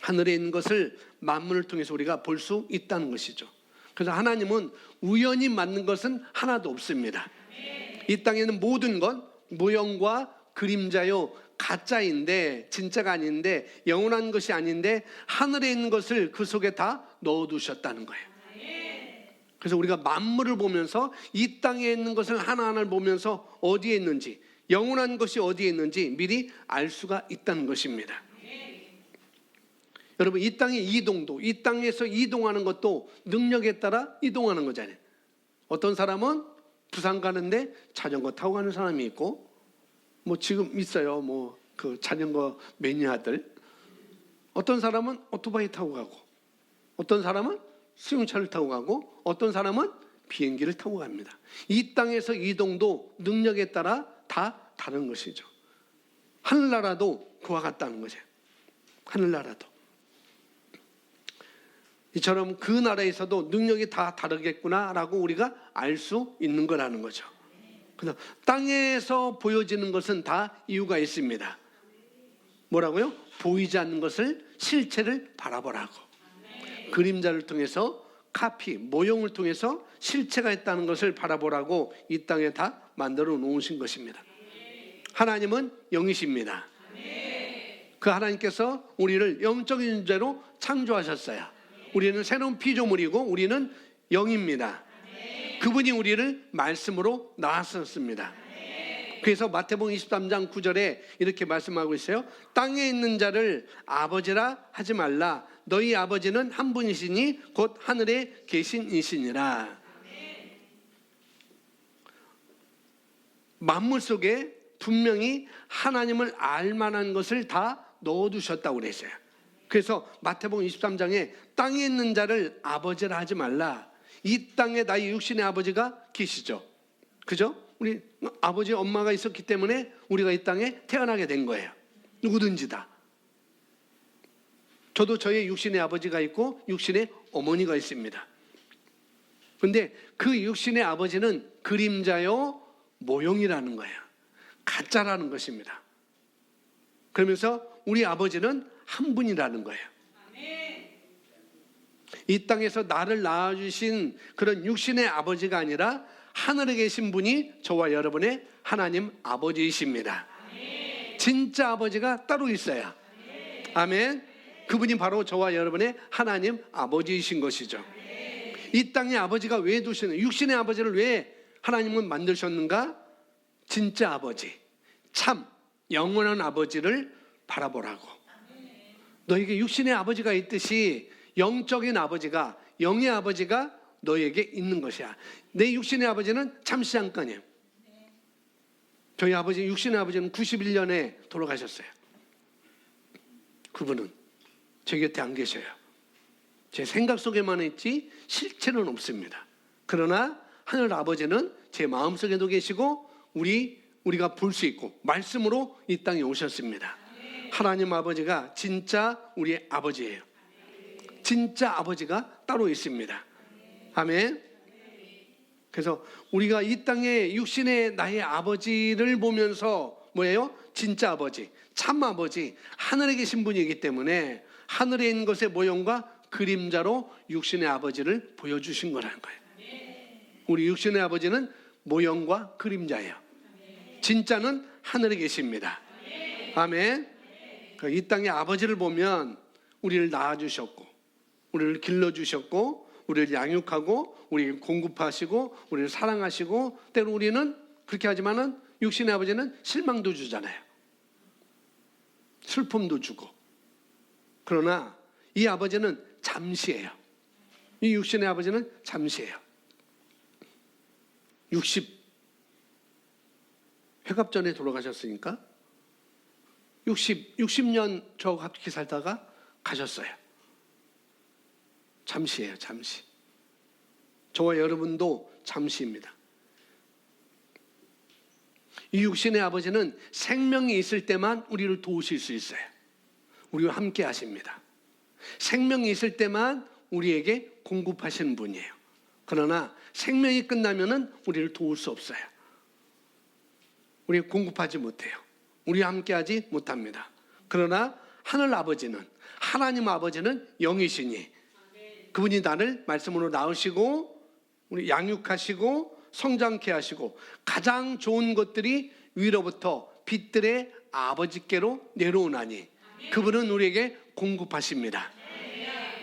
하늘에 있는 것을 만물을 통해서 우리가 볼 수 있다는 것이죠. 그래서 하나님은 우연히 만든 것은 하나도 없습니다. 이 땅에 있는 모든 건 모형과 그림자요, 가짜인데, 진짜가 아닌데, 영원한 것이 아닌데 하늘에 있는 것을 그 속에 다 넣어두셨다는 거예요. 그래서 우리가 만물을 보면서 이 땅에 있는 것을 하나하나를 보면서 어디에 있는지, 영원한 것이 어디에 있는지 미리 알 수가 있다는 것입니다. 여러분, 이 땅의 이동도, 이 땅에서 이동하는 것도 능력에 따라 이동하는 거잖아요. 어떤 사람은 부산 가는데 자전거 타고 가는 사람이 있고, 뭐 지금 있어요, 뭐 그 자전거 매니아들. 어떤 사람은 오토바이 타고 가고, 어떤 사람은 수용차를 타고 가고, 어떤 사람은 비행기를 타고 갑니다. 이 땅에서 이동도 능력에 따라 다 다른 것이죠. 하늘나라도 그와 같다는 거죠. 하늘나라도. 이처럼 그 나라에서도 능력이 다 다르겠구나라고 우리가 알 수 있는 거라는 거죠. 그래서 땅에서 보여지는 것은 다 이유가 있습니다. 뭐라고요? 보이지 않는 것을, 실체를 바라보라고. 그림자를 통해서, 카피, 모형을 통해서 실체가 있다는 것을 바라보라고 이 땅에 다 만들어 놓으신 것입니다. 하나님은 영이십니다. 그 하나님께서 우리를 영적인 존재로 창조하셨어요. 우리는 새로운 피조물이고 우리는 영입니다. 그분이 우리를 말씀으로 낳았었습니다. 그래서 마태복음 23장 9절에 이렇게 말씀하고 있어요. 땅에 있는 자를 아버지라 하지 말라. 너희 아버지는 한 분이시니 곧 하늘에 계신 이시니라. 만물 속에 분명히 하나님을 알만한 것을 다 넣어두셨다고 그랬어요. 그래서 마태복음 23장에 땅에 있는 자를 아버지라 하지 말라. 이 땅에 나의 육신의 아버지가 계시죠. 그죠? 우리 아버지 엄마가 있었기 때문에 우리가 이 땅에 태어나게 된 거예요. 누구든지 다. 저도 저의 육신의 아버지가 있고 육신의 어머니가 있습니다. 그런데 그 육신의 아버지는 그림자요, 모형이라는 거예요. 가짜라는 것입니다. 그러면서 우리 아버지는 한 분이라는 거예요. 이 땅에서 나를 낳아주신 그런 육신의 아버지가 아니라 하늘에 계신 분이 저와 여러분의 하나님 아버지이십니다. 진짜 아버지가 따로 있어요. 아멘. 그분이 바로 저와 여러분의 하나님 아버지이신 것이죠. 이 땅에 아버지가 왜 두시는, 육신의 아버지를 왜 하나님은 만드셨는가? 진짜 아버지, 참 영원한 아버지를 바라보라고. 너에게 육신의 아버지가 있듯이 영적인 아버지가, 영의 아버지가 너에게 있는 것이야. 내 육신의 아버지는 잠시 잠깐이에요. 저희 아버지, 육신의 아버지는 91년에 돌아가셨어요. 그분은 제 곁에 안 계셔요. 제 생각 속에만 있지 실체는 없습니다. 그러나 하늘 아버지는 제 마음속에도 계시고 우리가 볼 수 있고 말씀으로 이 땅에 오셨습니다. 하나님 아버지가 진짜 우리의 아버지예요. 진짜 아버지가 따로 있습니다. 아멘. 그래서 우리가 이 땅에 육신의 나의 아버지를 보면서 뭐예요? 진짜 아버지, 참 아버지, 하늘에 계신 분이기 때문에 하늘에 있는 것의 모형과 그림자로 육신의 아버지를 보여주신 거라는 거예요. 우리 육신의 아버지는 모형과 그림자예요. 진짜는 하늘에 계십니다. 아멘. 이 땅의 아버지를 보면 우리를 낳아주셨고, 우리를 길러주셨고, 우리를 양육하고, 우리를 공급하시고, 우리를 사랑하시고, 때로 우리는 그렇게 하지만은 육신의 아버지는 실망도 주잖아요. 슬픔도 주고. 그러나 이 아버지는 잠시예요. 이 육신의 아버지는 잠시예요. 회갑 전에 돌아가셨으니까 60년 저 같이 살다가 가셨어요. 잠시예요, 잠시. 저와 여러분도 잠시입니다. 이 육신의 아버지는 생명이 있을 때만 우리를 도우실 수 있어요. 우리와 함께 하십니다. 생명이 있을 때만 우리에게 공급하시는 분이에요. 그러나 생명이 끝나면은 우리를 도울 수 없어요. 우리 공급하지 못해요. 우리와 함께 하지 못합니다. 그러나 하늘 아버지는, 하나님 아버지는 영이시니 그분이 나를 말씀으로 낳으시고 우리 양육하시고 성장케 하시고 가장 좋은 것들이 위로부터 빛들의 아버지께로 내려오나니 그분은 우리에게 공급하십니다.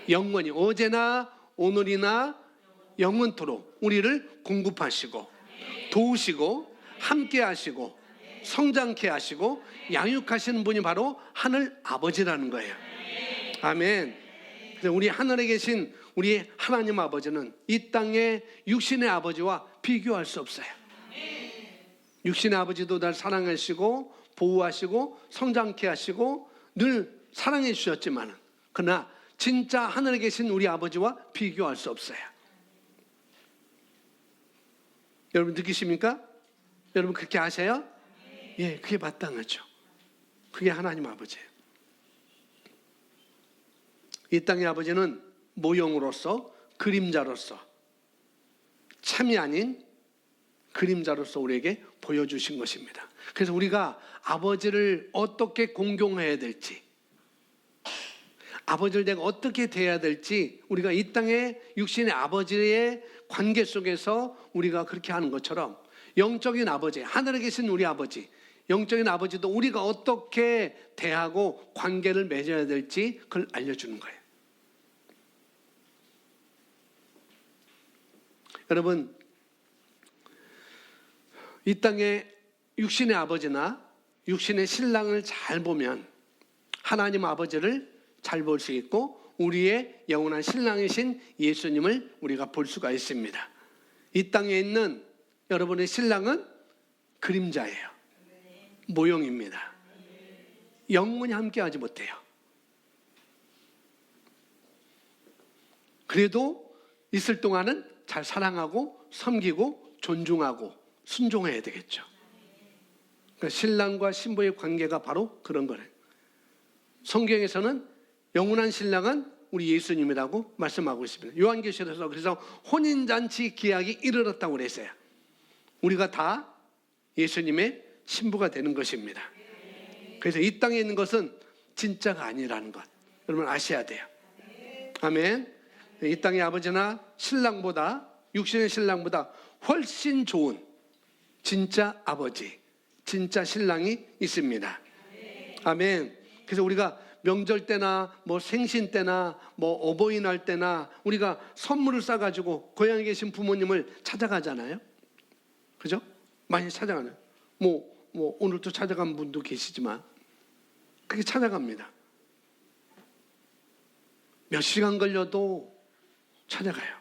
영원히 어제나 오늘이나 영원토록 우리를 공급하시고 도우시고 함께 하시고 성장케 하시고 양육하시는 분이 바로 하늘 아버지라는 거예요. 아멘. 그래서 우리 하늘에 계신 우리 하나님 아버지는 이 땅의 육신의 아버지와 비교할 수 없어요. 육신의 아버지도 날 사랑하시고 보호하시고 성장케 하시고 늘 사랑해 주셨지만 그러나 진짜 하늘에 계신 우리 아버지와 비교할 수 없어요. 여러분 느끼십니까? 여러분 그렇게 아세요? 예, 그게 마땅하죠. 그게 하나님 아버지예요. 이 땅의 아버지는 모형으로서 그림자로서 참이 아닌 그림자로서 우리에게 보여주신 것입니다. 그래서 우리가 아버지를 어떻게 공경해야 될지, 아버지를 내가 어떻게 대해야 될지 우리가 이 땅의 육신의 아버지의 관계 속에서 우리가 그렇게 하는 것처럼 영적인 아버지, 하늘에 계신 우리 아버지, 영적인 아버지도 우리가 어떻게 대하고 관계를 맺어야 될지 그걸 알려주는 거예요. 여러분, 이 땅의 육신의 아버지나 육신의 신랑을 잘 보면 하나님 아버지를 잘 볼 수 있고 우리의 영원한 신랑이신 예수님을 우리가 볼 수가 있습니다. 이 땅에 있는 여러분의 신랑은 그림자예요. 모형입니다. 영원히 함께하지 못해요. 그래도 있을 동안은 잘 사랑하고 섬기고 존중하고 순종해야 되겠죠. 그러니까 신랑과 신부의 관계가 바로 그런 거예요. 성경에서는 영원한 신랑은 우리 예수님이라고 말씀하고 있습니다. 요한계시록에서 그래서 혼인잔치 기약이 이르렀다고 그랬어요. 우리가 다 예수님의 신부가 되는 것입니다. 그래서 이 땅에 있는 것은 진짜가 아니라는 것 여러분 아셔야 돼요. 아멘. 이 땅의 아버지나 신랑보다 육신의 신랑보다 훨씬 좋은 진짜 아버지, 진짜 신랑이 있습니다. 아멘. 그래서 우리가 명절 때나 뭐 생신 때나 뭐 어버이날 때나 우리가 선물을 싸가지고 고향에 계신 부모님을 찾아가잖아요. 그죠? 많이 찾아가요. 뭐 오늘도 찾아간 분도 계시지만 그렇게 찾아갑니다. 몇 시간 걸려도 찾아가요.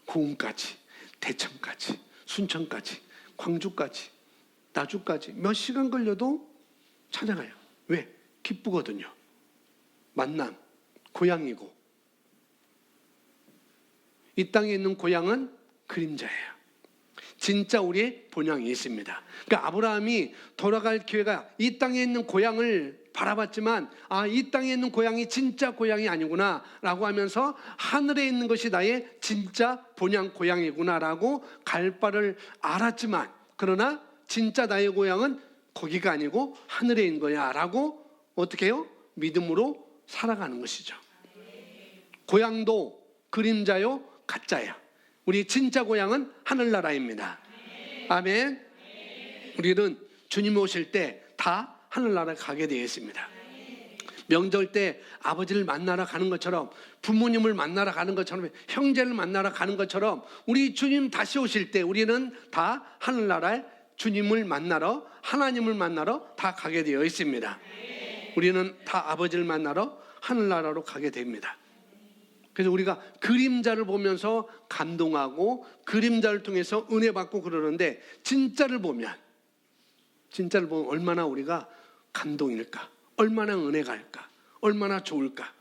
고흥까지, 대천까지, 순천까지, 광주까지, 나주까지 몇 시간 걸려도 찾아가요. 왜? 기쁘거든요. 만남, 고향이고. 이 땅에 있는 고향은 그림자예요. 진짜 우리의 본향이 있습니다. 그러니까 아브라함이 돌아갈 기회가 이 땅에 있는 고향을 바라봤지만 이 땅에 있는 고향이 진짜 고향이 아니구나 라고 하면서 하늘에 있는 것이 나의 진짜 본향 고향이구나 라고 갈 바를 알았지만 그러나 진짜 나의 고향은 거기가 아니고 하늘에 있는 거야 라고 어떻게 해요? 믿음으로 살아가는 것이죠. 고향도 그림자요 가짜야. 우리 진짜 고향은 하늘나라입니다. 아멘. 우리는 주님 오실 때 다 하늘나라에 가게 되어 있습니다. 명절 때 아버지를 만나러 가는 것처럼 부모님을 만나러 가는 것처럼 형제를 만나러 가는 것처럼 우리 주님 다시 오실 때 우리는 다 하늘나라에 주님을 만나러 하나님을 만나러 다 가게 되어 있습니다. 우리는 다 아버지를 만나러 하늘나라로 가게 됩니다. 그래서 우리가 그림자를 보면서 감동하고 그림자를 통해서 은혜 받고 그러는데 진짜를 보면 얼마나 우리가 감동일까? 얼마나 은혜가 할까? 얼마나 좋을까?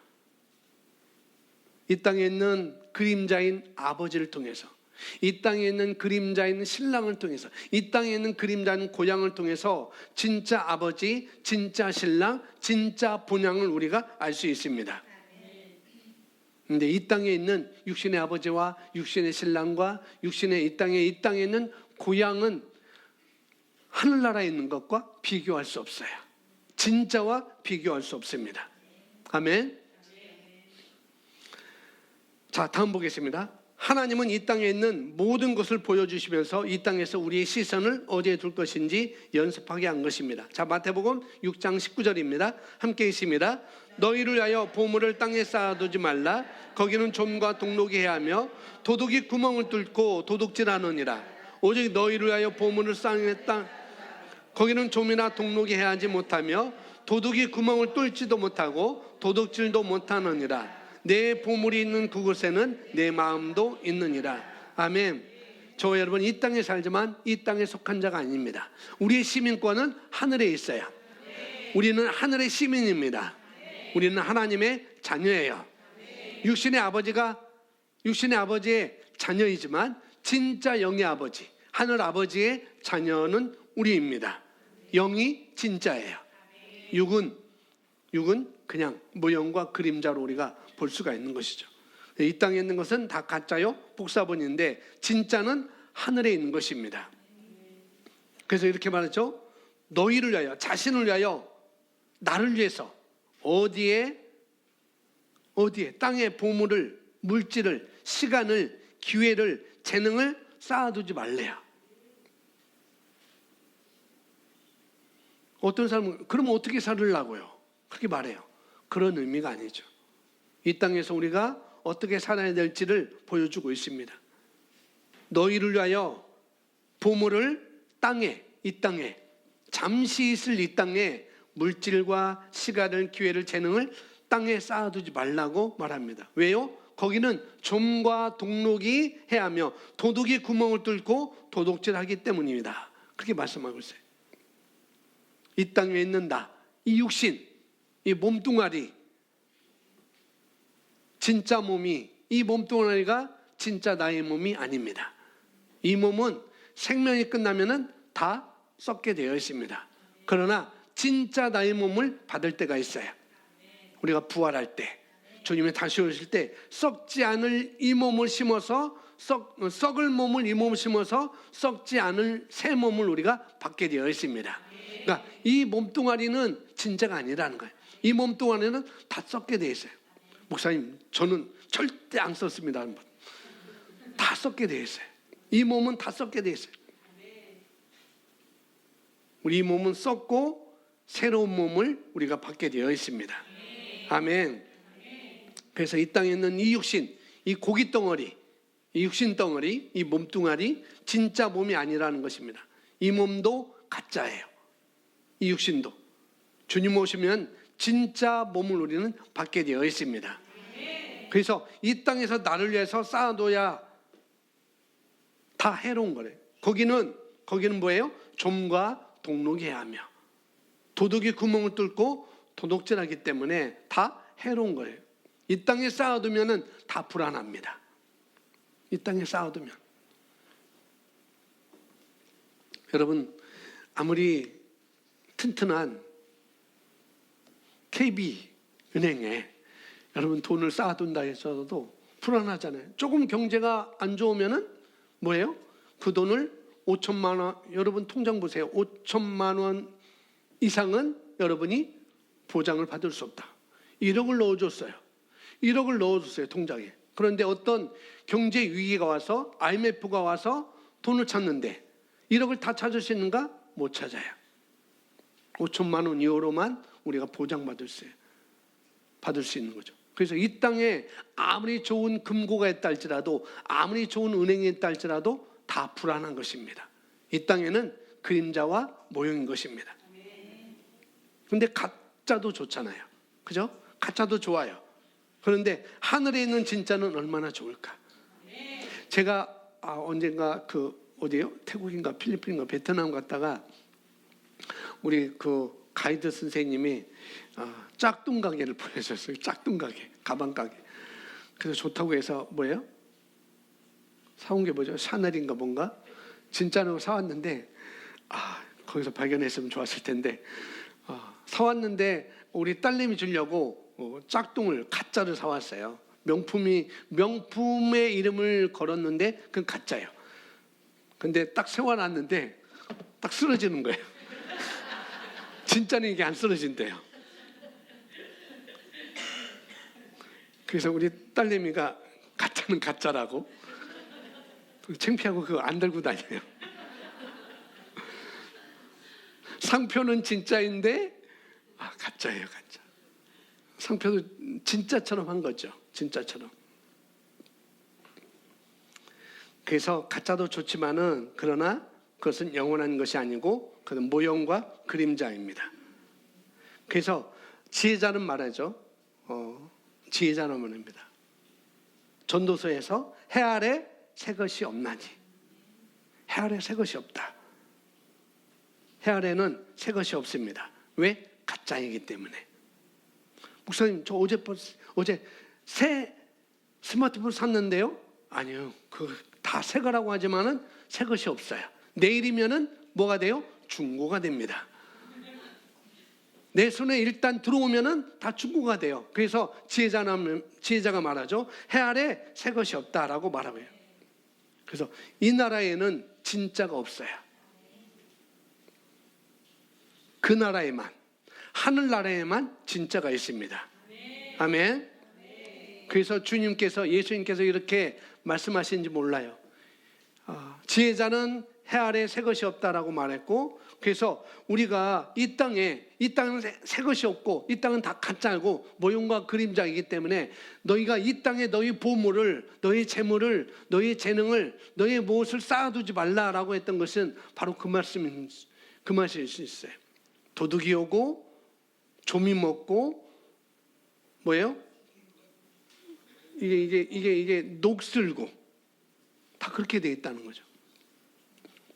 이 땅에 있는 그림자인 아버지를 통해서, 이 땅에 있는 그림자인 신랑을 통해서, 이 땅에 있는 그림자인 고향을 통해서 진짜 아버지, 진짜 신랑, 진짜 본향을 우리가 알 수 있습니다. 근데 이 땅에 있는 육신의 아버지와 육신의 신랑과 육신의 이 땅에 있는 고향은 하늘나라에 있는 것과 비교할 수 없어요. 진짜와 비교할 수 없습니다. 아멘. 자, 다음 보겠습니다. 하나님은 이 땅에 있는 모든 것을 보여주시면서 이 땅에서 우리의 시선을 어디에 둘 것인지 연습하게 한 것입니다. 자, 마태복음 6장 19절입니다. 함께 있습니다. 너희를 위하여 보물을 땅에 쌓아두지 말라. 거기는 좀과 동록이 해하며 도둑이 구멍을 뚫고 도둑질하느니라. 오직 너희를 위하여 보물을 쌓는 땅, 거기는 좀이나 동록이 해하지 못하며 도둑이 구멍을 뚫지도 못하고 도둑질도 못하느니라. 내 보물이 있는 그곳에는 내 마음도 있느니라. 아멘. 저 여러분, 이 땅에 살지만 이 땅에 속한 자가 아닙니다. 우리의 시민권은 하늘에 있어요. 우리는 하늘의 시민입니다. 우리는 하나님의 자녀예요. 육신의 아버지의 자녀이지만 진짜 영의 아버지, 하늘 아버지의 자녀는 우리입니다. 영이 진짜예요. 육은 그냥 모형과 그림자로 우리가 볼 수가 있는 것이죠. 이 땅에 있는 것은 다 가짜요, 복사본인데 진짜는 하늘에 있는 것입니다. 그래서 이렇게 말하죠. 너희를 위하여, 자신을 위하여, 나를 위해서 어디에 땅에 보물을, 물질을, 시간을, 기회를, 재능을 쌓아두지 말래요. 어떤 사람은 그러면 어떻게 살으려고요? 그렇게 말해요. 그런 의미가 아니죠. 이 땅에서 우리가 어떻게 살아야 될지를 보여주고 있습니다. 너희를 위하여 보물을 이 땅에 잠시 있을 이 땅에 물질과 시간을, 기회를, 재능을 땅에 쌓아두지 말라고 말합니다. 왜요? 거기는 좀과 동록이 해하며 도둑이 구멍을 뚫고 도둑질하기 때문입니다. 그렇게 말씀하고 있어요. 이 땅에 있는 이 육신, 이 몸뚱아리, 진짜 몸이, 이 몸뚱아리가 진짜 나의 몸이 아닙니다. 이 몸은 생명이 끝나면은 다 썩게 되어 있습니다. 그러나 진짜 나의 몸을 받을 때가 있어요. 우리가 부활할 때, 주님이 다시 오실 때 썩지 않을 이 몸을 심어서 썩을 몸을 이 몸을 심어서 썩지 않을 새 몸을 우리가 받게 되어 있습니다. 그러니까 이 몸뚱아리는 진짜가 아니라는 거예요. 이 몸뚱아리는 다 썩게 되어 있어요. 목사님, 저는 절대 안 썼습니다. 다 썩게 되어 있어요. 이 몸은 다 썩게 되어 있어요. 우리 이 몸은 썩고 새로운 몸을 우리가 받게 되어 있습니다. 아멘. 그래서 이 땅에 있는 이 육신, 이 고기 덩어리, 이 육신 덩어리, 이 몸뚱아리 진짜 몸이 아니라는 것입니다. 이 몸도 가짜예요. 이 육신도. 주님 오시면 진짜 몸을 우리는 받게 되어 있습니다. 그래서 이 땅에서 나를 위해서 쌓아둬야 다 해로운 거래요. 거기는 뭐예요? 좀과 동록이 해하며 도둑이 구멍을 뚫고 도둑질하기 때문에 다 해로운 거예요. 이 땅에 쌓아두면 다 불안합니다. 이 땅에 쌓아두면. 여러분, 아무리 튼튼한 KB은행에 여러분 돈을 쌓아둔다 해서도 불안하잖아요. 조금 경제가 안 좋으면은 뭐예요? 그 돈을 5천만 원, 여러분 통장 보세요. 5천만 원 이상은 여러분이 보장을 받을 수 없다. 1억을 넣어줬어요. 1억을 넣어줬어요, 통장에. 그런데 어떤 경제 위기가 와서 IMF가 와서 돈을 찾는데 1억을 다 찾을 수 있는가? 못 찾아요. 5천만 원 이후로만 우리가 보장받을 수 있는 거죠. 그래서 이 땅에 아무리 좋은 금고가 있다 할지라도, 아무리 좋은 은행이 있다 할지라도 다 불안한 것입니다. 이 땅에는 그림자와 모형인 것입니다. 그런데 가짜도 좋잖아요. 그죠? 가짜도 좋아요. 그런데 하늘에 있는 진짜는 얼마나 좋을까? 제가 언젠가 어디요? 태국인가 필리핀인가 베트남 갔다가 우리 가이드 선생님이 짝퉁 가게를 보내셨어요. 짝퉁 가게, 가방 가게. 그래서 좋다고 해서 뭐예요? 사온 게 뭐죠? 샤넬인가 뭔가? 진짜로 사왔는데 거기서 발견했으면 좋았을 텐데 사왔는데 우리 딸내미 주려고 짝퉁을 가짜를 사왔어요. 명품의 이름을 걸었는데 그건 가짜예요. 근데 딱 세워놨는데 딱 쓰러지는 거예요. 진짜는 이게 안 쓰러진대요. 그래서 우리 딸내미가 가짜는 가짜라고 창피하고 그거 안 들고 다녀요. 상표는 진짜인데 가짜예요, 가짜. 상표도 진짜처럼 한 거죠. 진짜처럼. 그래서 가짜도 좋지만은 그러나 그것은 영원한 것이 아니고 그건 모형과 그림자입니다. 그래서 지혜자는 말하죠. 지혜자는 말입니다. 전도서에서 해 아래 새 것이 없나니. 해 아래 새 것이 없다. 해 아래는 새 것이 없습니다. 왜? 가짜이기 때문에. 목사님, 저 어제 새 스마트폰 샀는데요? 아니요. 다 새 거라고 하지만은 새 것이 없어요. 내일이면은 뭐가 돼요? 중고가 됩니다. 내 손에 일단 들어오면은 다 중고가 돼요. 그래서 지혜자가 말하죠. 해 아래 새 것이 없다라고 말하고 해요. 그래서 이 나라에는 진짜가 없어요. 그 나라에만, 하늘나라에만 진짜가 있습니다. 아멘. 그래서 예수님께서 이렇게 말씀하시는지 몰라요. 지혜자는 해 아래 새 것이 없다라고 말했고, 그래서 우리가 이 땅은 새 것이 없고 이 땅은 다 가짜고 모형과 그림자이기 때문에 너희가 이 땅에 너희 보물을, 너희 재물을, 너희 재능을, 너희 무엇을 쌓아두지 말라라고 했던 것은 바로 그 말씀일 수 있어요. 도둑이 오고 조미 먹고 뭐예요? 이게 녹슬고 다 그렇게 돼 있다는 거죠.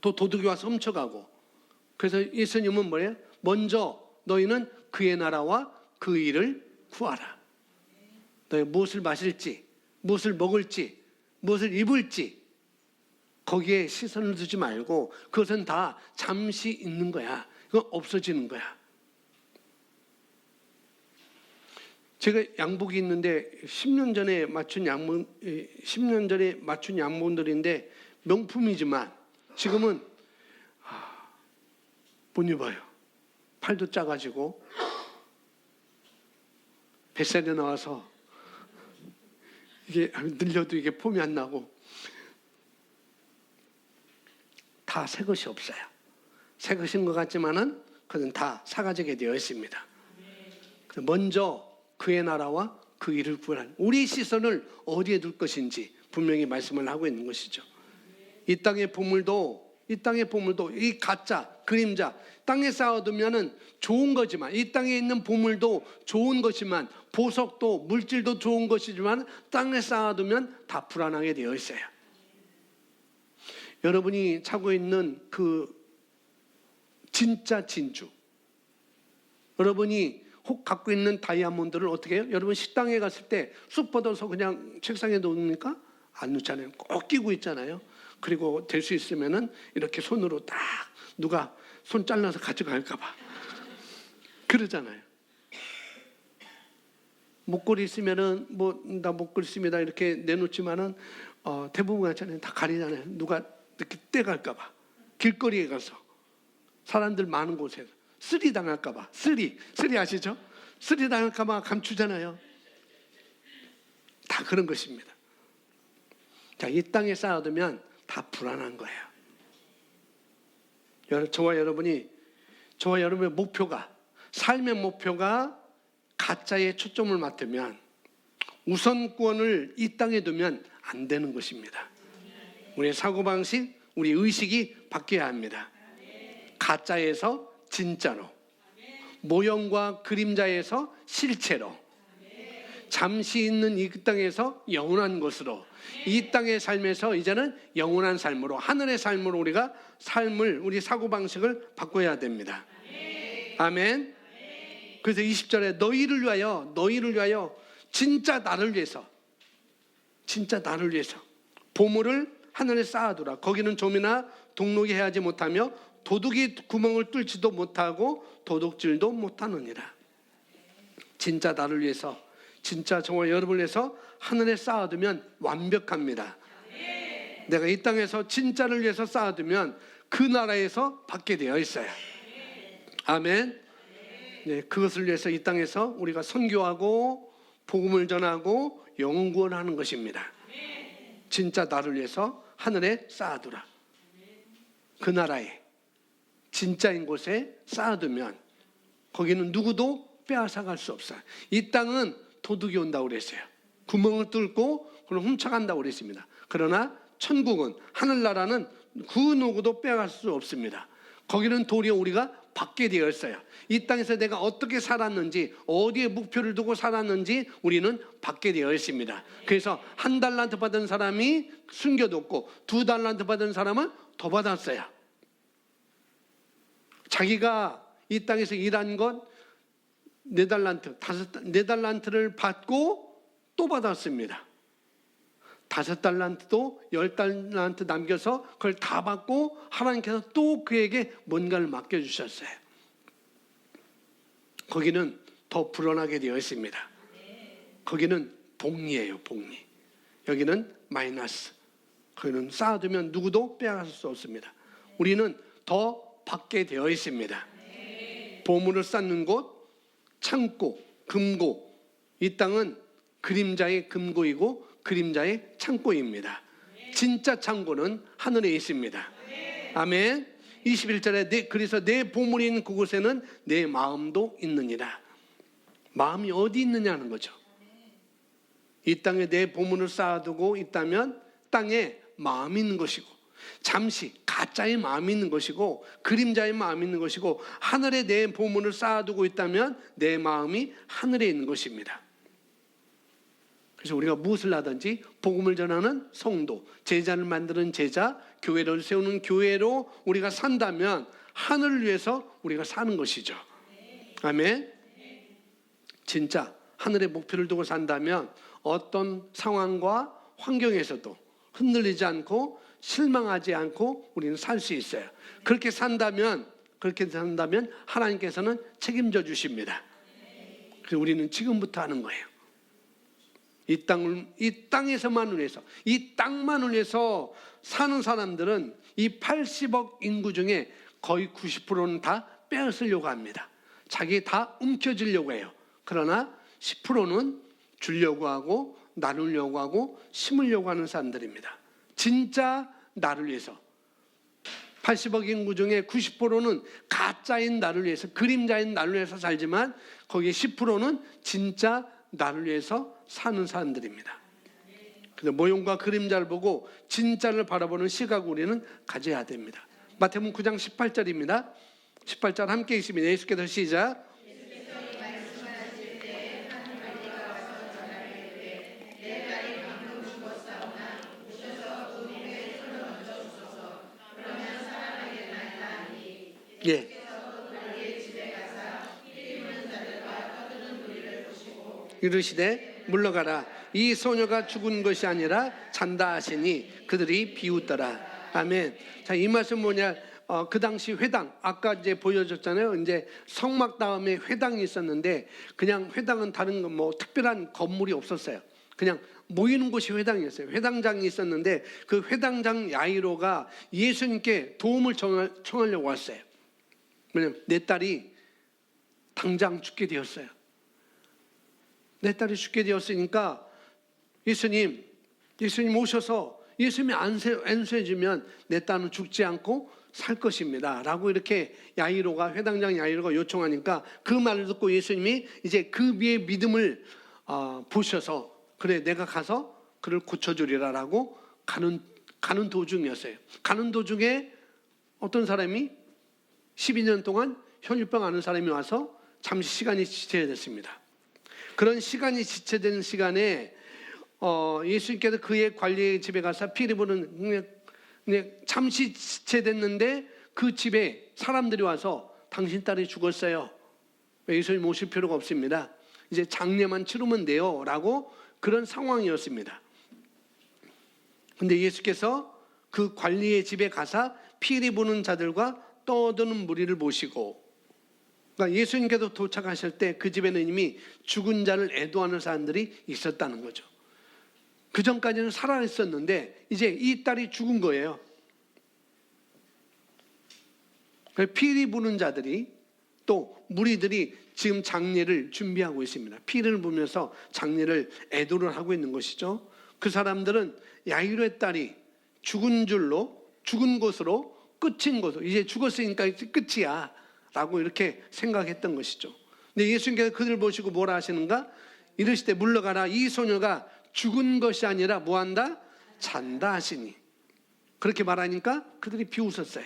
또 도둑이 와서 훔쳐가고. 그래서 예수님은 뭐예요? 먼저 너희는 그의 나라와 그 일을 구하라. 너희 무엇을 마실지, 무엇을 먹을지, 무엇을 입을지 거기에 시선을 두지 말고 그것은 다 잠시 있는 거야. 그건 없어지는 거야. 제가 양복이 있는데 10년 전에 맞춘 양복들인데 명품이지만 지금은 못 입어요. 팔도 작아지고 뱃살이 나와서 이게 늘려도 이게 폼이 안 나고 다 새 것이 없어요. 새 것인 것 같지만은 그건 다 사가지게 되어 있습니다. 먼저 그의 나라와 그 일을 구하라. 우리 시선을 어디에 둘 것인지 분명히 말씀을 하고 있는 것이죠. 이 땅의 보물도 이 가짜, 그림자, 땅에 쌓아두면은 좋은 거지만, 이 땅에 있는 보물도 좋은 것이지만, 보석도 물질도 좋은 것이지만 땅에 쌓아두면 다 불안하게 되어 있어요. 여러분이 차고 있는 그 진짜 진주, 여러분이 혹 갖고 있는 다이아몬드를 어떻게 해요? 여러분 식당에 갔을 때 쑥 뻗어서 그냥 책상에 놓습니까? 안 놓잖아요. 꼭 끼고 있잖아요. 그리고 될 수 있으면은 이렇게 손으로 딱 누가 손 잘라서 가져갈까 봐 그러잖아요. 목걸이 있으면은 나 목걸이 있습니다 이렇게 내놓지만은 대부분 같잖아요. 다 가리잖아요. 누가 이렇게 떼갈까 봐. 길거리에 가서 사람들 많은 곳에서 쓰리 당할까 봐. 쓰리 아시죠? 쓰리 당할까 봐 감추잖아요. 다 그런 것입니다. 자, 이 땅에 쌓아두면 다 불안한 거예요. 저와 여러분의 목표가, 삶의 목표가 가짜에 초점을 맞추면, 우선권을 이 땅에 두면 안 되는 것입니다. 우리의 사고방식, 우리 의식이 바뀌어야 합니다. 가짜에서 진짜로, 모형과 그림자에서 실체로, 잠시 있는 이 땅에서 영원한 것으로, 이 땅의 삶에서 이제는 영원한 삶으로, 하늘의 삶으로 우리 사고방식을 바꿔야 됩니다. 아멘. 그래서 20절에 너희를 위하여 진짜 나를 위해서, 진짜 나를 위해서 보물을 하늘에 쌓아두라. 거기는 좀이나 동록이 해하지 못하며 도둑이 구멍을 뚫지도 못하고 도둑질도 못하느니라. 진짜 나를 위해서, 진짜 정말 여러분을 위해서 하늘에 쌓아두면 완벽합니다. 내가 이 땅에서 진짜를 위해서 쌓아두면 그 나라에서 받게 되어 있어요. 아멘. 네, 그것을 위해서 이 땅에서 우리가 선교하고 복음을 전하고 영혼 구원하는 것입니다. 진짜 나를 위해서 하늘에 쌓아두라. 그 나라에 진짜인 곳에 쌓아두면 거기는 누구도 빼앗아갈 수 없어요. 이 땅은 도둑이 온다고 그랬어요. 구멍을 뚫고 그걸 훔쳐간다고 그랬습니다. 그러나 천국은, 하늘나라는 그 누구도 빼앗을 수 없습니다. 거기는 도리어 우리가 받게 되어 있어요. 이 땅에서 내가 어떻게 살았는지, 어디에 목표를 두고 살았는지 우리는 받게 되어 있습니다. 그래서 1달란트 받은 사람이 숨겨뒀고 2달란트 받은 사람은 더 받았어요. 자기가 이 땅에서 일한 것 4달란트, 4달란트를 받고 또 받았습니다. 5달란트도 10달란트 남겨서 그걸 다 받고 하나님께서 또 그에게 뭔가를 맡겨주셨어요. 거기는 더 불어나게 되어 있습니다. 거기는 복리예요, 복리. 여기는 마이너스. 거기는 쌓아두면 누구도 빼앗을 수 없습니다. 우리는 더 받게 되어 있습니다. 보물을 쌓는 곳, 창고, 금고. 이 땅은 그림자의 금고이고 그림자의 창고입니다. 진짜 창고는 하늘에 있습니다. 아멘. 21절에 그래서 내 보물이 있는 그곳에는 내 마음도 있느니라. 마음이 어디 있느냐는 거죠. 이 땅에 내 보물을 쌓아두고 있다면 땅에 마음이 있는 것이고, 잠시 가짜의 마음이 있는 것이고, 그림자의 마음이 있는 것이고, 하늘에 내 보물을 쌓아두고 있다면 내 마음이 하늘에 있는 것입니다. 그래서 우리가 무엇을 하든지 복음을 전하는 성도, 제자를 만드는 제자, 교회를 세우는 교회로 우리가 산다면 하늘을 위해서 우리가 사는 것이죠. 아멘. 진짜 하늘의 목표를 두고 산다면 어떤 상황과 환경에서도 흔들리지 않고 실망하지 않고 우리는 살 수 있어요. 그렇게 산다면 하나님께서는 책임져 주십니다. 그래서 우리는 지금부터 하는 거예요. 이 땅에서만을 위해서, 이 땅만을 위해서 사는 사람들은 이 80억 인구 중에 거의 90%는 다 빼앗으려고 합니다. 자기 다 움켜쥐려고 해요. 그러나 10%는 주려고 하고 나누려고 하고 심으려고 하는 사람들입니다. 진짜 나를 위해서 80억 인구 중에 90%는 가짜인 나를 위해서, 그림자인 나를 위해서 살지만 거기에 10%는 진짜 나를 위해서 사는 사람들입니다. 그래서 모형과 그림자를 보고 진짜를 바라보는 시각을 우리는 가져야 됩니다. 마태복음 9장 18절입니다. 18절 함께 읽습니다. 예수께서 시작. 예. 이르시되 물러가라. 이 소녀가 죽은 것이 아니라 잔다 하시니 그들이 비웃더라. 아멘. 자, 이 말씀 뭐냐? 그 당시 회당, 아까 이제 보여줬잖아요. 이제 성막 다음에 회당이 있었는데 그냥 회당은 다른 거 뭐 특별한 건물이 없었어요. 그냥 모이는 곳이 회당이었어요. 회당장이 있었는데 그 회당장 야이로가 예수님께 도움을 청하려고 왔어요. 왜냐면 내 딸이 당장 죽게 되었어요. 내 딸이 죽게 되었으니까 예수님 오셔서 예수님이 안수해주면 내 딸은 죽지 않고 살 것입니다 라고 이렇게 회당장 야이로가 요청하니까 그 말을 듣고 예수님이 이제 그 위에 믿음을 보셔서 그래 내가 가서 그를 고쳐주리라 라고 가는 도중이었어요. 가는 도중에 어떤 사람이 12년 동안 혈류병 앓는 사람이 와서 잠시 시간이 지체됐습니다. 그런 시간이 지체되는 시간에 예수님께서 그의 관리의 집에 가서 피리부는 잠시 지체됐는데 그 집에 사람들이 와서 당신 딸이 죽었어요. 예수님 오실 필요가 없습니다. 이제 장례만 치르면 돼요 라고 그런 상황이었습니다. 근데 예수께서 그 관리의 집에 가사 피리 부는 자들과 떠드는 무리를 모시고, 그러니까 예수님께서 도착하실 때 그 집에는 이미 죽은 자를 애도하는 사람들이 있었다는 거죠. 그 전까지는 살아 있었는데 이제 이 딸이 죽은 거예요. 피리 부는 자들이, 또 무리들이 지금 장례를 준비하고 있습니다. 피를 부면서 장례를 애도를 하고 있는 것이죠. 그 사람들은 야이로의 딸이 죽은 곳으로, 끝인 곳으로, 이제 죽었으니까 끝이야 라고 이렇게 생각했던 것이죠. 근데 예수님께서 그들 보시고 뭐라 하시는가? 이르시되 물러가라, 이 소녀가 죽은 것이 아니라 뭐한다? 잔다 하시니. 그렇게 말하니까 그들이 비웃었어요.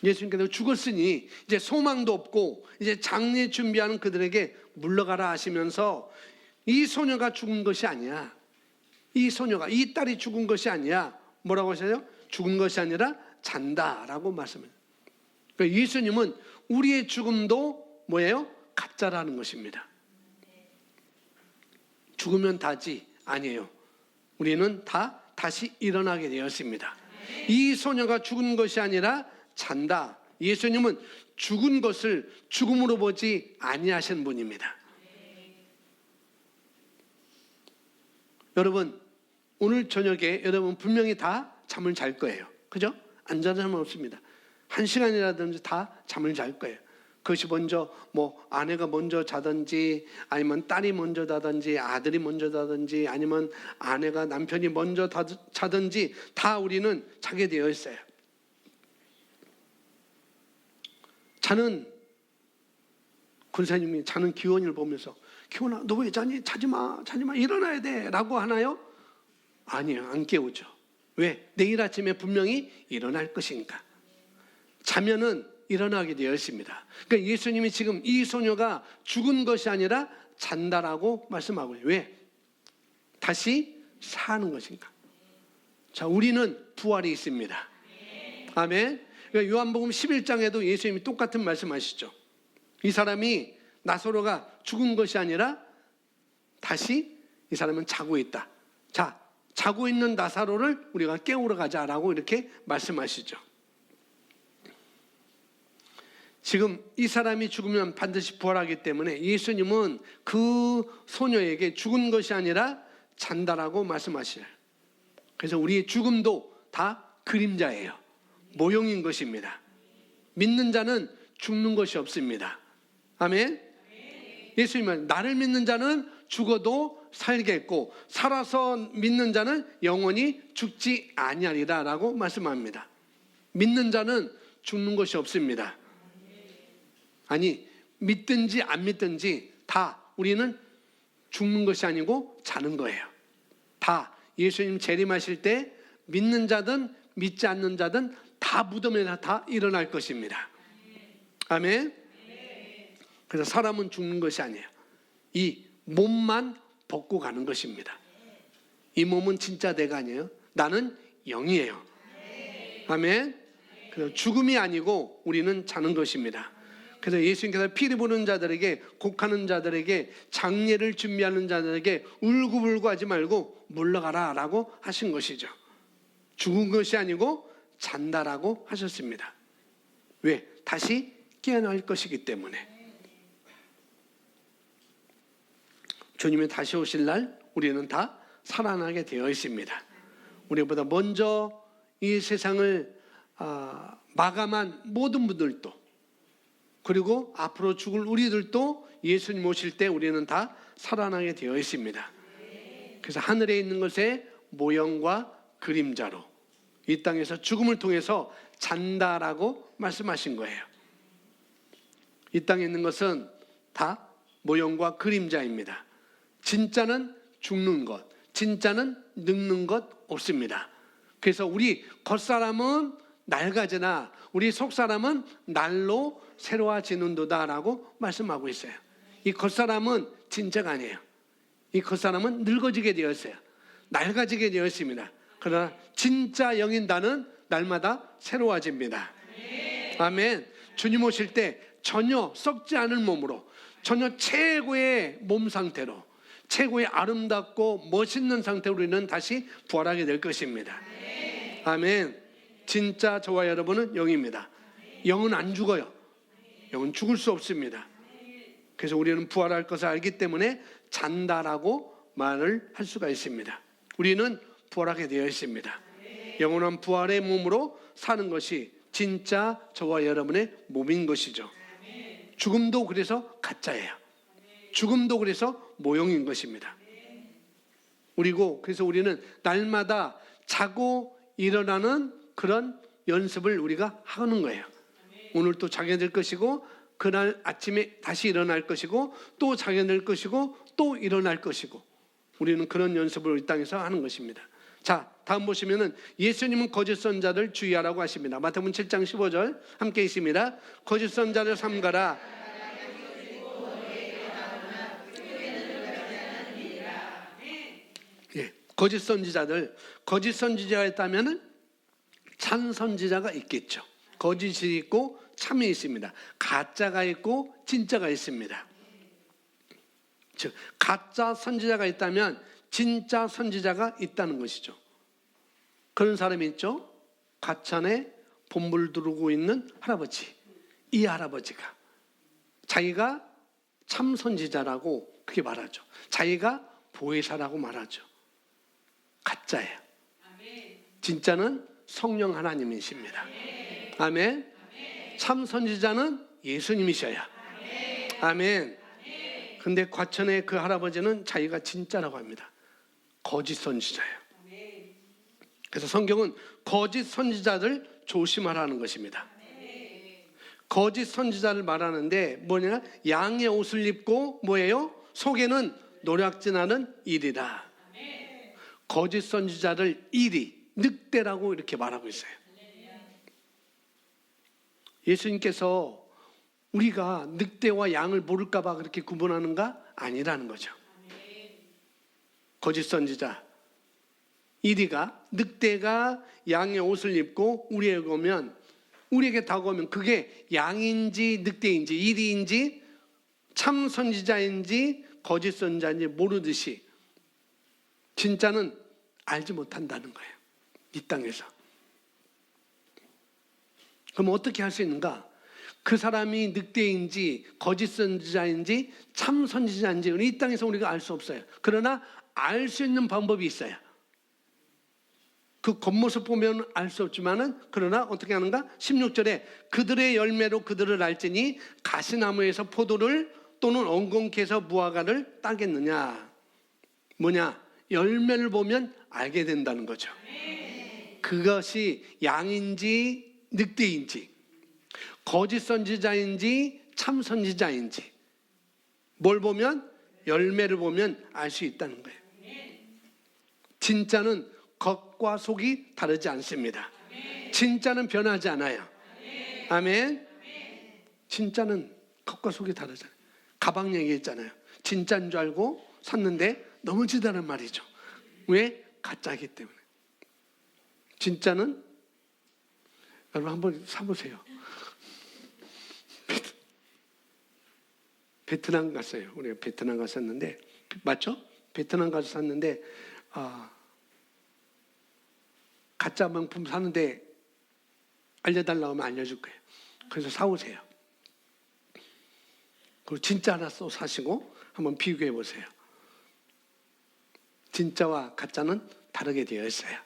예수님께서 죽었으니 이제 소망도 없고 이제 장례 준비하는 그들에게 물러가라 하시면서, 이 소녀가 죽은 것이 아니야, 이 딸이 죽은 것이 아니야, 뭐라고 하셔요? 죽은 것이 아니라 잔다라고 말씀해요. 그러니까 예수님은 우리의 죽음도 뭐예요? 가짜라는 것입니다. 죽으면 다지 아니에요. 우리는 다 다시 일어나게 되었습니다. 이 소녀가 죽은 것이 아니라 잔다. 예수님은 죽은 것을 죽음으로 보지 아니하신 분입니다. 여러분, 오늘 저녁에 여러분 분명히 다 잠을 잘 거예요. 그죠? 안 자는 사람은 없습니다. 1시간이라든지 다 잠을 잘 거예요. 그것이 먼저 아내가 먼저 자든지, 아니면 딸이 먼저 자든지, 아들이 먼저 자든지, 아니면 아내가 남편이 먼저 자든지 다 우리는 자게 되어 있어요. 자는 권사님이 자는 기원이를 보면서, 기원아 너 왜 자니? 자지마 일어나야 돼 라고 하나요? 아니에요. 안 깨우죠. 왜? 내일 아침에 분명히 일어날 것이니까. 자면은 일어나게 되어 있습니다. 그러니까 예수님이 지금 이 소녀가 죽은 것이 아니라 잔다라고 말씀하고 있어요. 왜? 다시 사는 것인가. 자, 우리는 부활이 있습니다. 아멘. 그러니까 요한복음 11장에도 예수님이 똑같은 말씀하시죠. 이 사람이, 나사로가 죽은 것이 아니라 다시 이 사람은 자고 있다. 자, 자고 있는 나사로를 우리가 깨우러 가자라고 이렇게 말씀하시죠. 지금 이 사람이 죽으면 반드시 부활하기 때문에 예수님은 그 소녀에게 죽은 것이 아니라 잔다라고 말씀하시죠. 그래서 우리의 죽음도 다 그림자예요. 모형인 것입니다. 믿는 자는 죽는 것이 없습니다. 아멘. 예수님은 나를 믿는 자는 죽어도 살겠고 살아서 믿는 자는 영원히 죽지 아니하리라 라고 말씀합니다. 믿는 자는 죽는 것이 없습니다. 아니, 믿든지 안 믿든지 다 우리는 죽는 것이 아니고 자는 거예요. 다 예수님 재림하실 때 믿는 자든 믿지 않는 자든 다 무덤에 다 일어날 것입니다. 아멘. 그래서 사람은 죽는 것이 아니에요. 이 몸만 벗고 가는 것입니다. 이 몸은 진짜 내가 아니에요. 나는 영이에요. 아멘. 그래서 죽음이 아니고 우리는 자는 것입니다. 그래서 예수님께서 피리 부는 자들에게, 곡하는 자들에게, 장례를 준비하는 자들에게 울고불고 하지 말고 물러가라 라고 하신 것이죠. 죽은 것이 아니고 잔다라고 하셨습니다. 왜? 다시 깨어날 것이기 때문에. 주님이 다시 오실 날 우리는 다 살아나게 되어 있습니다. 우리보다 먼저 이 세상을 마감한 모든 분들도, 그리고 앞으로 죽을 우리들도 예수님 오실 때 우리는 다 살아나게 되어 있습니다. 그래서 하늘에 있는 것의 모형과 그림자로 이 땅에서 죽음을 통해서 잔다라고 말씀하신 거예요. 이 땅에 있는 것은 다 모형과 그림자입니다. 진짜는 죽는 것, 진짜는 늙는 것 없습니다. 그래서 우리 겉사람은 낡아지나 우리 속사람은 날로 새로워지는도다라고 말씀하고 있어요. 이 겉사람은 진짜가 아니에요. 이 겉사람은 늙어지게 되었어요. 낡아지게 되었습니다. 그러나 진짜 영인다는 날마다 새로워집니다. 아멘. 주님 오실 때 전혀 썩지 않을 몸으로, 전혀 최고의 몸 상태로, 최고의 아름답고 멋있는 상태로 우리는 다시 부활하게 될 것입니다. 아멘. 진짜 저와 여러분은 영입니다. 영은 안 죽어요. 영은 죽을 수 없습니다. 그래서 우리는 부활할 것을 알기 때문에 잔다라고 말을 할 수가 있습니다. 우리는 부활하게 되어 있습니다. 영원한 부활의 몸으로 사는 것이 진짜 저와 여러분의 몸인 것이죠. 죽음도 그래서 가짜예요. 죽음도 그래서 모형인 것입니다. 그래서 우리는 날마다 자고 일어나는 그런 연습을 우리가 하는 거예요. 오늘 또 자게 될 것이고, 그날 아침에 다시 일어날 것이고, 또 자게 될 것이고, 또 일어날 것이고, 우리는 그런 연습을 이 땅에서 하는 것입니다. 자, 다음 보시면은 예수님은 거짓 선자를 주의하라고 하십니다. 마태복음 7장 15절 함께 있습니다. 거짓 선자를 삼가라. 예, 거짓 선지자가 있다면은 참 선지자가 있겠죠. 거짓이 있고 참이 있습니다. 가짜가 있고 진짜가 있습니다. 즉 가짜 선지자가 있다면 진짜 선지자가 있다는 것이죠. 그런 사람이 있죠. 가천에 본물 두르고 있는 할아버지. 이 할아버지가 자기가 참 선지자라고 그렇게 말하죠. 자기가 보혜사라고 말하죠. 가짜예요. 진짜는 성령 하나님이십니다. 아멘. 참 선지자는 예수님이셔야. 아멘. 근데 과천의 그 할아버지는 자기가 진짜라고 합니다. 거짓 선지자예요. 그래서 성경은 거짓 선지자들 조심하라는 것입니다. 거짓 선지자를 말하는데 뭐냐? 양의 옷을 입고 뭐예요? 속에는 노략질하는 일이라. 거짓 선지자를 늑대라고 이렇게 말하고 있어요. 예수님께서 우리가 늑대와 양을 모를까 봐 그렇게 구분하는가? 아니라는 거죠. 거짓 선지자 늑대가 양의 옷을 입고 우리에게 다가오면 그게 양인지 늑대인지 이리인지 참 선지자인지 거짓 선지자인지 모르듯이 진짜는 알지 못한다는 거예요. 이 땅에서. 그럼 어떻게 할 수 있는가? 그 사람이 늑대인지 거짓 선지자인지 참 선지자인지 이 땅에서 우리가 알 수 없어요. 그러나 알 수 있는 방법이 있어요. 그 겉모습 보면 알 수 없지만은 그러나 어떻게 하는가? 16절에 그들의 열매로 그들을 알지니 가시나무에서 포도를 또는 엉겅퀴에서 무화과를 따겠느냐. 뭐냐? 열매를 보면 알게 된다는 거죠. 그것이 양인지 늑대인지 거짓 선지자인지 참 선지자인지 뭘 보면? 열매를 보면 알 수 있다는 거예요. 진짜는 겉과 속이 다르지 않습니다. 진짜는 변하지 않아요. 아멘. 진짜는 겉과 속이 다르잖아요. 가방 얘기했잖아요. 진짜인 줄 알고 샀는데 넘어지다는 말이죠. 왜? 가짜이기 때문에. 진짜는 여러분 한번 사보세요. 베트남 갔어요. 우리가 베트남 갔었는데 맞죠? 베트남 가서 샀는데 가짜 명품 사는데 알려달라고 하면 알려줄 거예요. 그래서 사오세요. 그리고 진짜 하나 또 사시고 한번 비교해 보세요. 진짜와 가짜는 다르게 되어 있어요.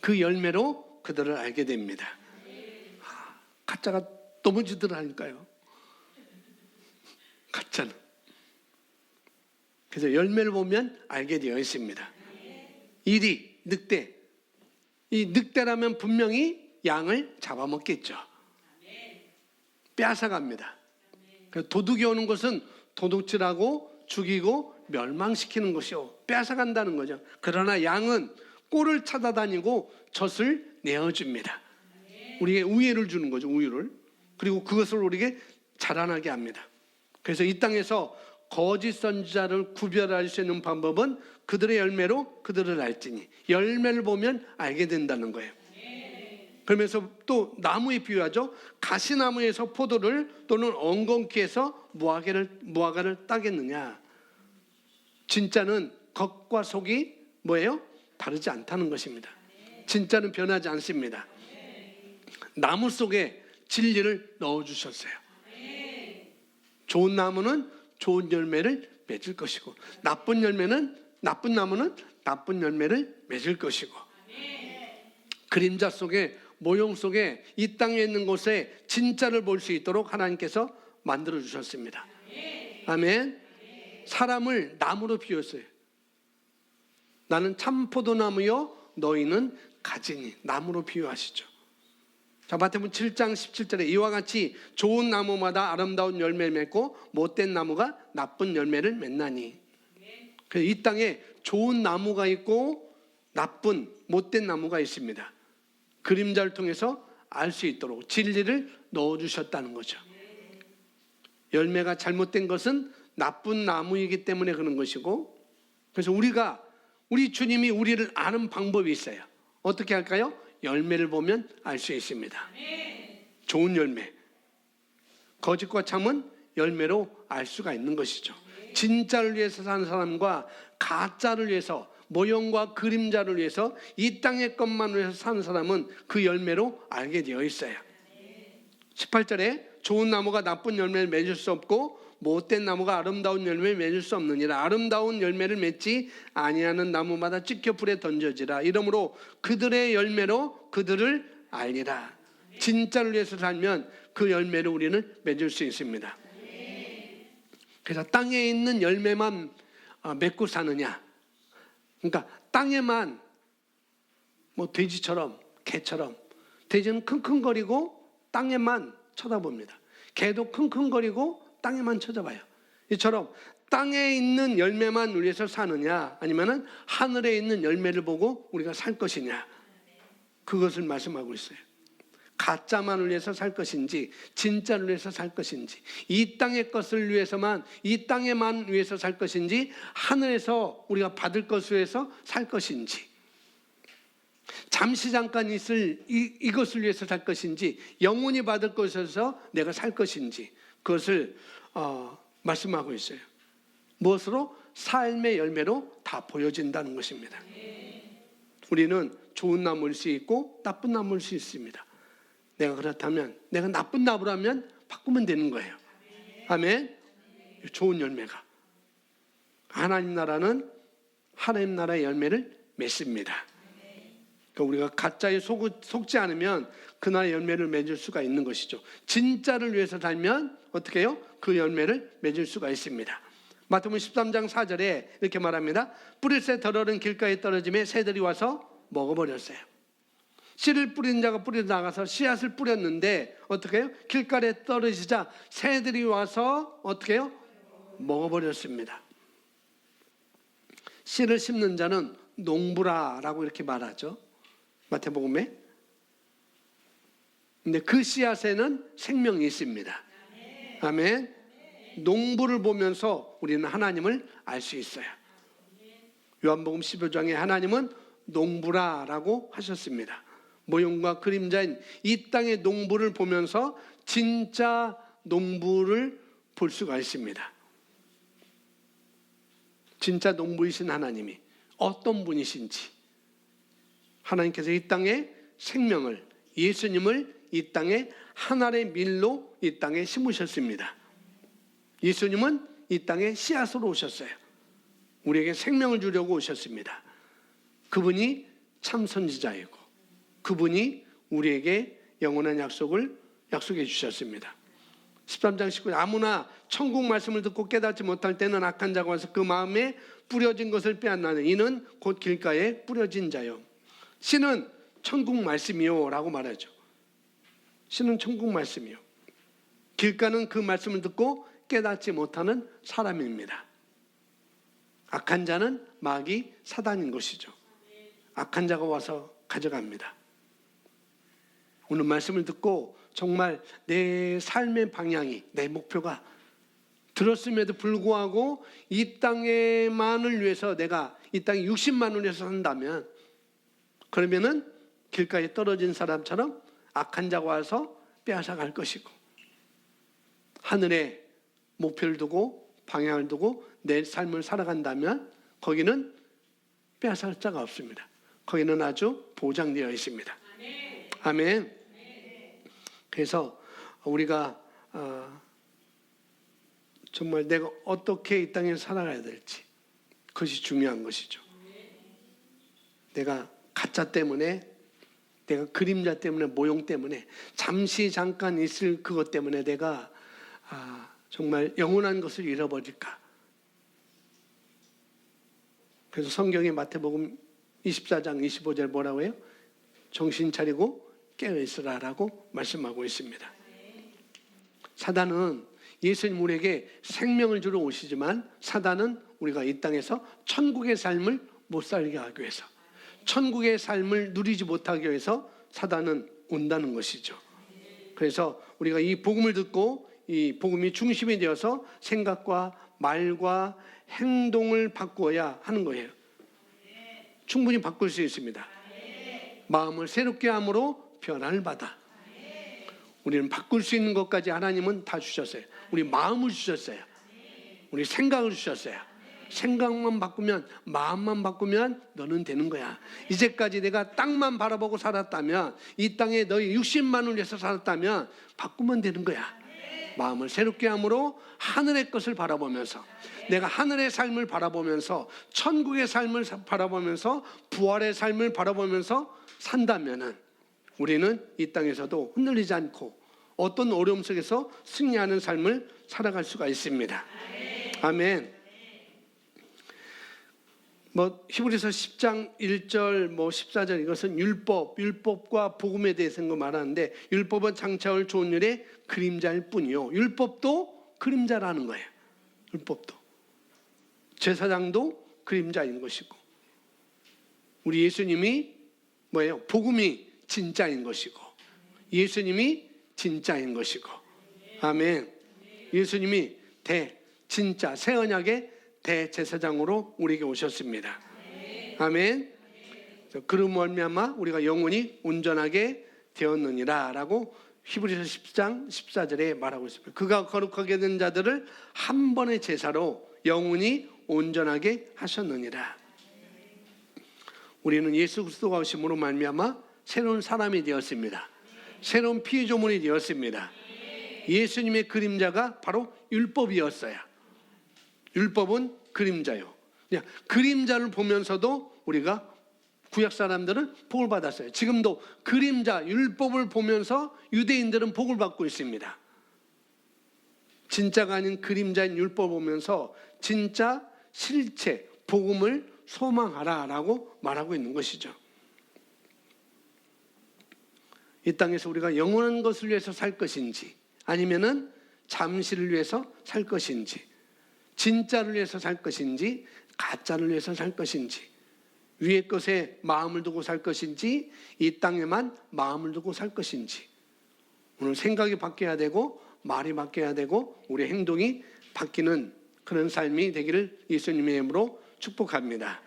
그 열매로 그들을 알게 됩니다. 가짜가 넘어지더라니까요. 가짜는. 그래서 열매를 보면 알게 되어 있습니다. 늑대. 이 늑대라면 분명히 양을 잡아먹겠죠. 빼앗아갑니다. 도둑이 오는 것은 도둑질하고 죽이고 멸망시키는 것이요. 빼앗아간다는 거죠. 그러나 양은 꼴을 찾아다니고 젖을 내어줍니다. 우리에게 우유를 주는 거죠. 우유를. 그리고 그것을 우리에게 자라나게 합니다. 그래서 이 땅에서 거짓 선지자를 구별할 수 있는 방법은 그들의 열매로 그들을 알지니 열매를 보면 알게 된다는 거예요. 그러면서 또 나무에 비유하죠. 가시나무에서 포도를 또는 엉겅퀴에서 무화과를 따겠느냐. 진짜는 겉과 속이 뭐예요? 다르지 않다는 것입니다. 진짜는 변하지 않습니다. 나무 속에 진리를 넣어주셨어요. 좋은 나무는 좋은 열매를 맺을 것이고 나쁜 나무는 나쁜 열매를 맺을 것이고 그림자 속에 모형 속에 이 땅에 있는 곳에 진짜를 볼 수 있도록 하나님께서 만들어 주셨습니다. 아멘. 사람을 나무로 비웠어요. 나는 참포도나무요 너희는 가지니. 나무로 비유하시죠. 자, 마태복음 7장 17절에 이와 같이 좋은 나무마다 아름다운 열매를 맺고 못된 나무가 나쁜 열매를 맺나니. 그래서 이 땅에 좋은 나무가 있고 나쁜 못된 나무가 있습니다. 그림자를 통해서 알 수 있도록 진리를 넣어주셨다는 거죠. 열매가 잘못된 것은 나쁜 나무이기 때문에 그런 것이고, 그래서 우리 주님이 우리를 아는 방법이 있어요. 어떻게 할까요? 열매를 보면 알 수 있습니다. 좋은 열매. 거짓과 참은 열매로 알 수가 있는 것이죠. 진짜를 위해서 사는 사람과 가짜를 위해서, 모형과 그림자를 위해서, 이 땅의 것만 위해서 사는 사람은 그 열매로 알게 되어 있어요. 18절에 좋은 나무가 나쁜 열매를 맺을 수 없고 못된 나무가 아름다운 열매를 맺을 수 없느니라. 아름다운 열매를 맺지 아니하는 나무마다 찢겨 불에 던져지라. 이러므로 그들의 열매로 그들을 알리라. 진짜를 위해서 살면 그 열매를 우리는 맺을 수 있습니다. 그래서 땅에 있는 열매만 맺고 사느냐, 그러니까 땅에만 뭐 돼지처럼, 개처럼, 돼지는 킁킁거리고 땅에만 쳐다봅니다. 개도 킁킁거리고 땅에만 쳐다봐요. 이처럼 땅에 있는 열매만 위해서 사느냐, 아니면은 하늘에 있는 열매를 보고 우리가 살 것이냐, 그것을 말씀하고 있어요. 가짜만을 위해서 살 것인지 진짜를 위해서 살 것인지, 이 땅의 것을 위해서만, 이 땅에만 위해서 살 것인지, 하늘에서 우리가 받을 것을 위해서 살 것인지, 잠시 잠깐 있을 이것을 위해서 살 것인지, 영원히 받을 것에서 내가 살 것인지, 그것을 말씀하고 있어요. 무엇으로? 삶의 열매로 다 보여진다는 것입니다. 우리는 좋은 나무일 수 있고 나쁜 나무일 수 있습니다. 내가 그렇다면, 내가 나쁜 나무라면 바꾸면 되는 거예요. 아멘. 좋은 열매가, 하나님 나라는 하나님 나라의 열매를 맺습니다. 그러니까 우리가 가짜에 속지 않으면 그 나라의 열매를 맺을 수가 있는 것이죠. 진짜를 위해서 살면 어떻게 해요? 그 열매를 맺을 수가 있습니다. 마태복음 13장 4절에 이렇게 말합니다. 뿌릴 새 덜어른 길가에 떨어짐에 새들이 와서 먹어버렸어요. 씨를 뿌린 자가 뿌려 나가서 씨앗을 뿌렸는데 어떻게 해요? 길가에 떨어지자 새들이 와서 어떻게 해요? 먹어버렸습니다. 씨를 심는 자는 농부라라고 이렇게 말하죠, 마태복음에. 근데 그 씨앗에는 생명이 있습니다. 아멘. 농부를 보면서 우리는 하나님을 알 수 있어요. 요한복음 15장에 하나님은 농부라라고 하셨습니다. 모형과 그림자인 이 땅의 농부를 보면서 진짜 농부를 볼 수가 있습니다. 진짜 농부이신 하나님이 어떤 분이신지, 하나님께서 이 땅에 생명을, 예수님을 이 땅에 하늘의 밀로 이 땅에 심으셨습니다. 예수님은 이 땅에 씨앗으로 오셨어요. 우리에게 생명을 주려고 오셨습니다. 그분이 참 선지자이고 그분이 우리에게 영원한 약속을 약속해 주셨습니다. 13장 19절 아무나 천국 말씀을 듣고 깨닫지 못할 때는 악한 자가 와서 그 마음에 뿌려진 것을 빼앗나는 이는 곧 길가에 뿌려진 자요. 씨는 천국 말씀이요 라고 말하죠. 씨는 천국 말씀이요. 길가는 그 말씀을 듣고 깨닫지 못하는 사람입니다. 악한 자는 마귀 사단인 것이죠. 악한 자가 와서 가져갑니다. 오늘 말씀을 듣고 정말 내 삶의 방향이, 내 목표가 들었음에도 불구하고 이 땅에만을 위해서, 내가 이 땅에 60만을 위해서 산다면, 그러면은 길가에 떨어진 사람처럼 악한 자가 와서 빼앗아 갈 것이고, 하늘에 목표를 두고 방향을 두고 내 삶을 살아간다면 거기는 빼앗을 자가 없습니다. 거기는 아주 보장되어 있습니다. 아멘. 그래서 우리가 정말 내가 어떻게 이 땅에 살아가야 될지 그것이 중요한 것이죠. 내가 가짜 때문에, 내가 그림자 때문에, 모형 때문에, 잠시 잠깐 있을 그것 때문에 내가 정말 영원한 것을 잃어버릴까. 그래서 성경의 마태복음 24장 25절 뭐라고 해요? 정신 차리고 깨어있으라라고 말씀하고 있습니다. 사단은 예수님 우리에게 생명을 주러 오시지만 사단은 우리가 이 땅에서 천국의 삶을 못 살게 하기 위해서, 천국의 삶을 누리지 못하기 위해서 사단은 온다는 것이죠. 그래서 우리가 이 복음을 듣고 이 복음이 중심이 되어서 생각과 말과 행동을 바꾸어야 하는 거예요. 충분히 바꿀 수 있습니다. 마음을 새롭게 함으로 변화를 받아. 우리는 바꿀 수 있는 것까지 하나님은 다 주셨어요. 우리 마음을 주셨어요. 우리 생각을 주셨어요. 생각만 바꾸면, 마음만 바꾸면 너는 되는 거야. 이제까지 내가 땅만 바라보고 살았다면, 이 땅에 너희 60만을 위해서 살았다면 바꾸면 되는 거야. 마음을 새롭게 함으로 하늘의 것을 바라보면서, 내가 하늘의 삶을 바라보면서, 천국의 삶을 바라보면서, 부활의 삶을 바라보면서 산다면은 우리는 이 땅에서도 흔들리지 않고 어떤 어려움 속에서 승리하는 삶을 살아갈 수가 있습니다. 아멘. 히브리서 10장 1절 14절 이것은 율법과 복음에 대해서 말하는데, 율법은 장차올 좋은 일의 그림자일 뿐이요, 율법도 그림자라는 거예요. 율법도, 제사장도 그림자인 것이고, 우리 예수님이 뭐예요? 복음이 진짜인 것이고, 예수님이 진짜인 것이고. 아멘. 예수님이 진짜 새 언약의 대제사장으로 우리에게 오셨습니다. 아멘. 그로 말미암아 우리가 영원히 온전하게 되었느니라 라고 히브리서 10장 14절에 말하고 있습니다. 그가 거룩하게 된 자들을 한 번의 제사로 영원히 온전하게 하셨느니라. 우리는 예수 그리스도가 오심으로 말미암아 새로운 사람이 되었습니다. 새로운 피조물이 되었습니다. 예수님의 그림자가 바로 율법이었어요. 율법은 그림자요. 그림자를 보면서도 우리가 구약 사람들은 복을 받았어요. 지금도 그림자, 율법을 보면서 유대인들은 복을 받고 있습니다. 진짜가 아닌 그림자인 율법을 보면서 진짜 실체, 복음을 소망하라라고 말하고 있는 것이죠. 이 땅에서 우리가 영원한 것을 위해서 살 것인지, 아니면은 잠시를 위해서 살 것인지, 진짜를 위해서 살 것인지, 가짜를 위해서 살 것인지, 위의 것에 마음을 두고 살 것인지, 이 땅에만 마음을 두고 살 것인지, 오늘 생각이 바뀌어야 되고 말이 바뀌어야 되고 우리 행동이 바뀌는 그런 삶이 되기를 예수님의 이름으로 축복합니다.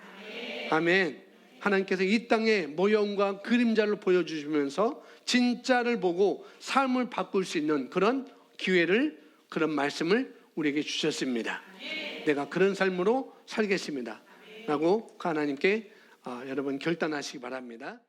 아멘. 하나님께서 이 땅의 모형과 그림자를 보여주시면서 진짜를 보고 삶을 바꿀 수 있는 그런 기회를, 그런 말씀을 우리에게 주셨습니다. 내가 그런 삶으로 살겠습니다 라고 하나님께 여러분 결단하시기 바랍니다.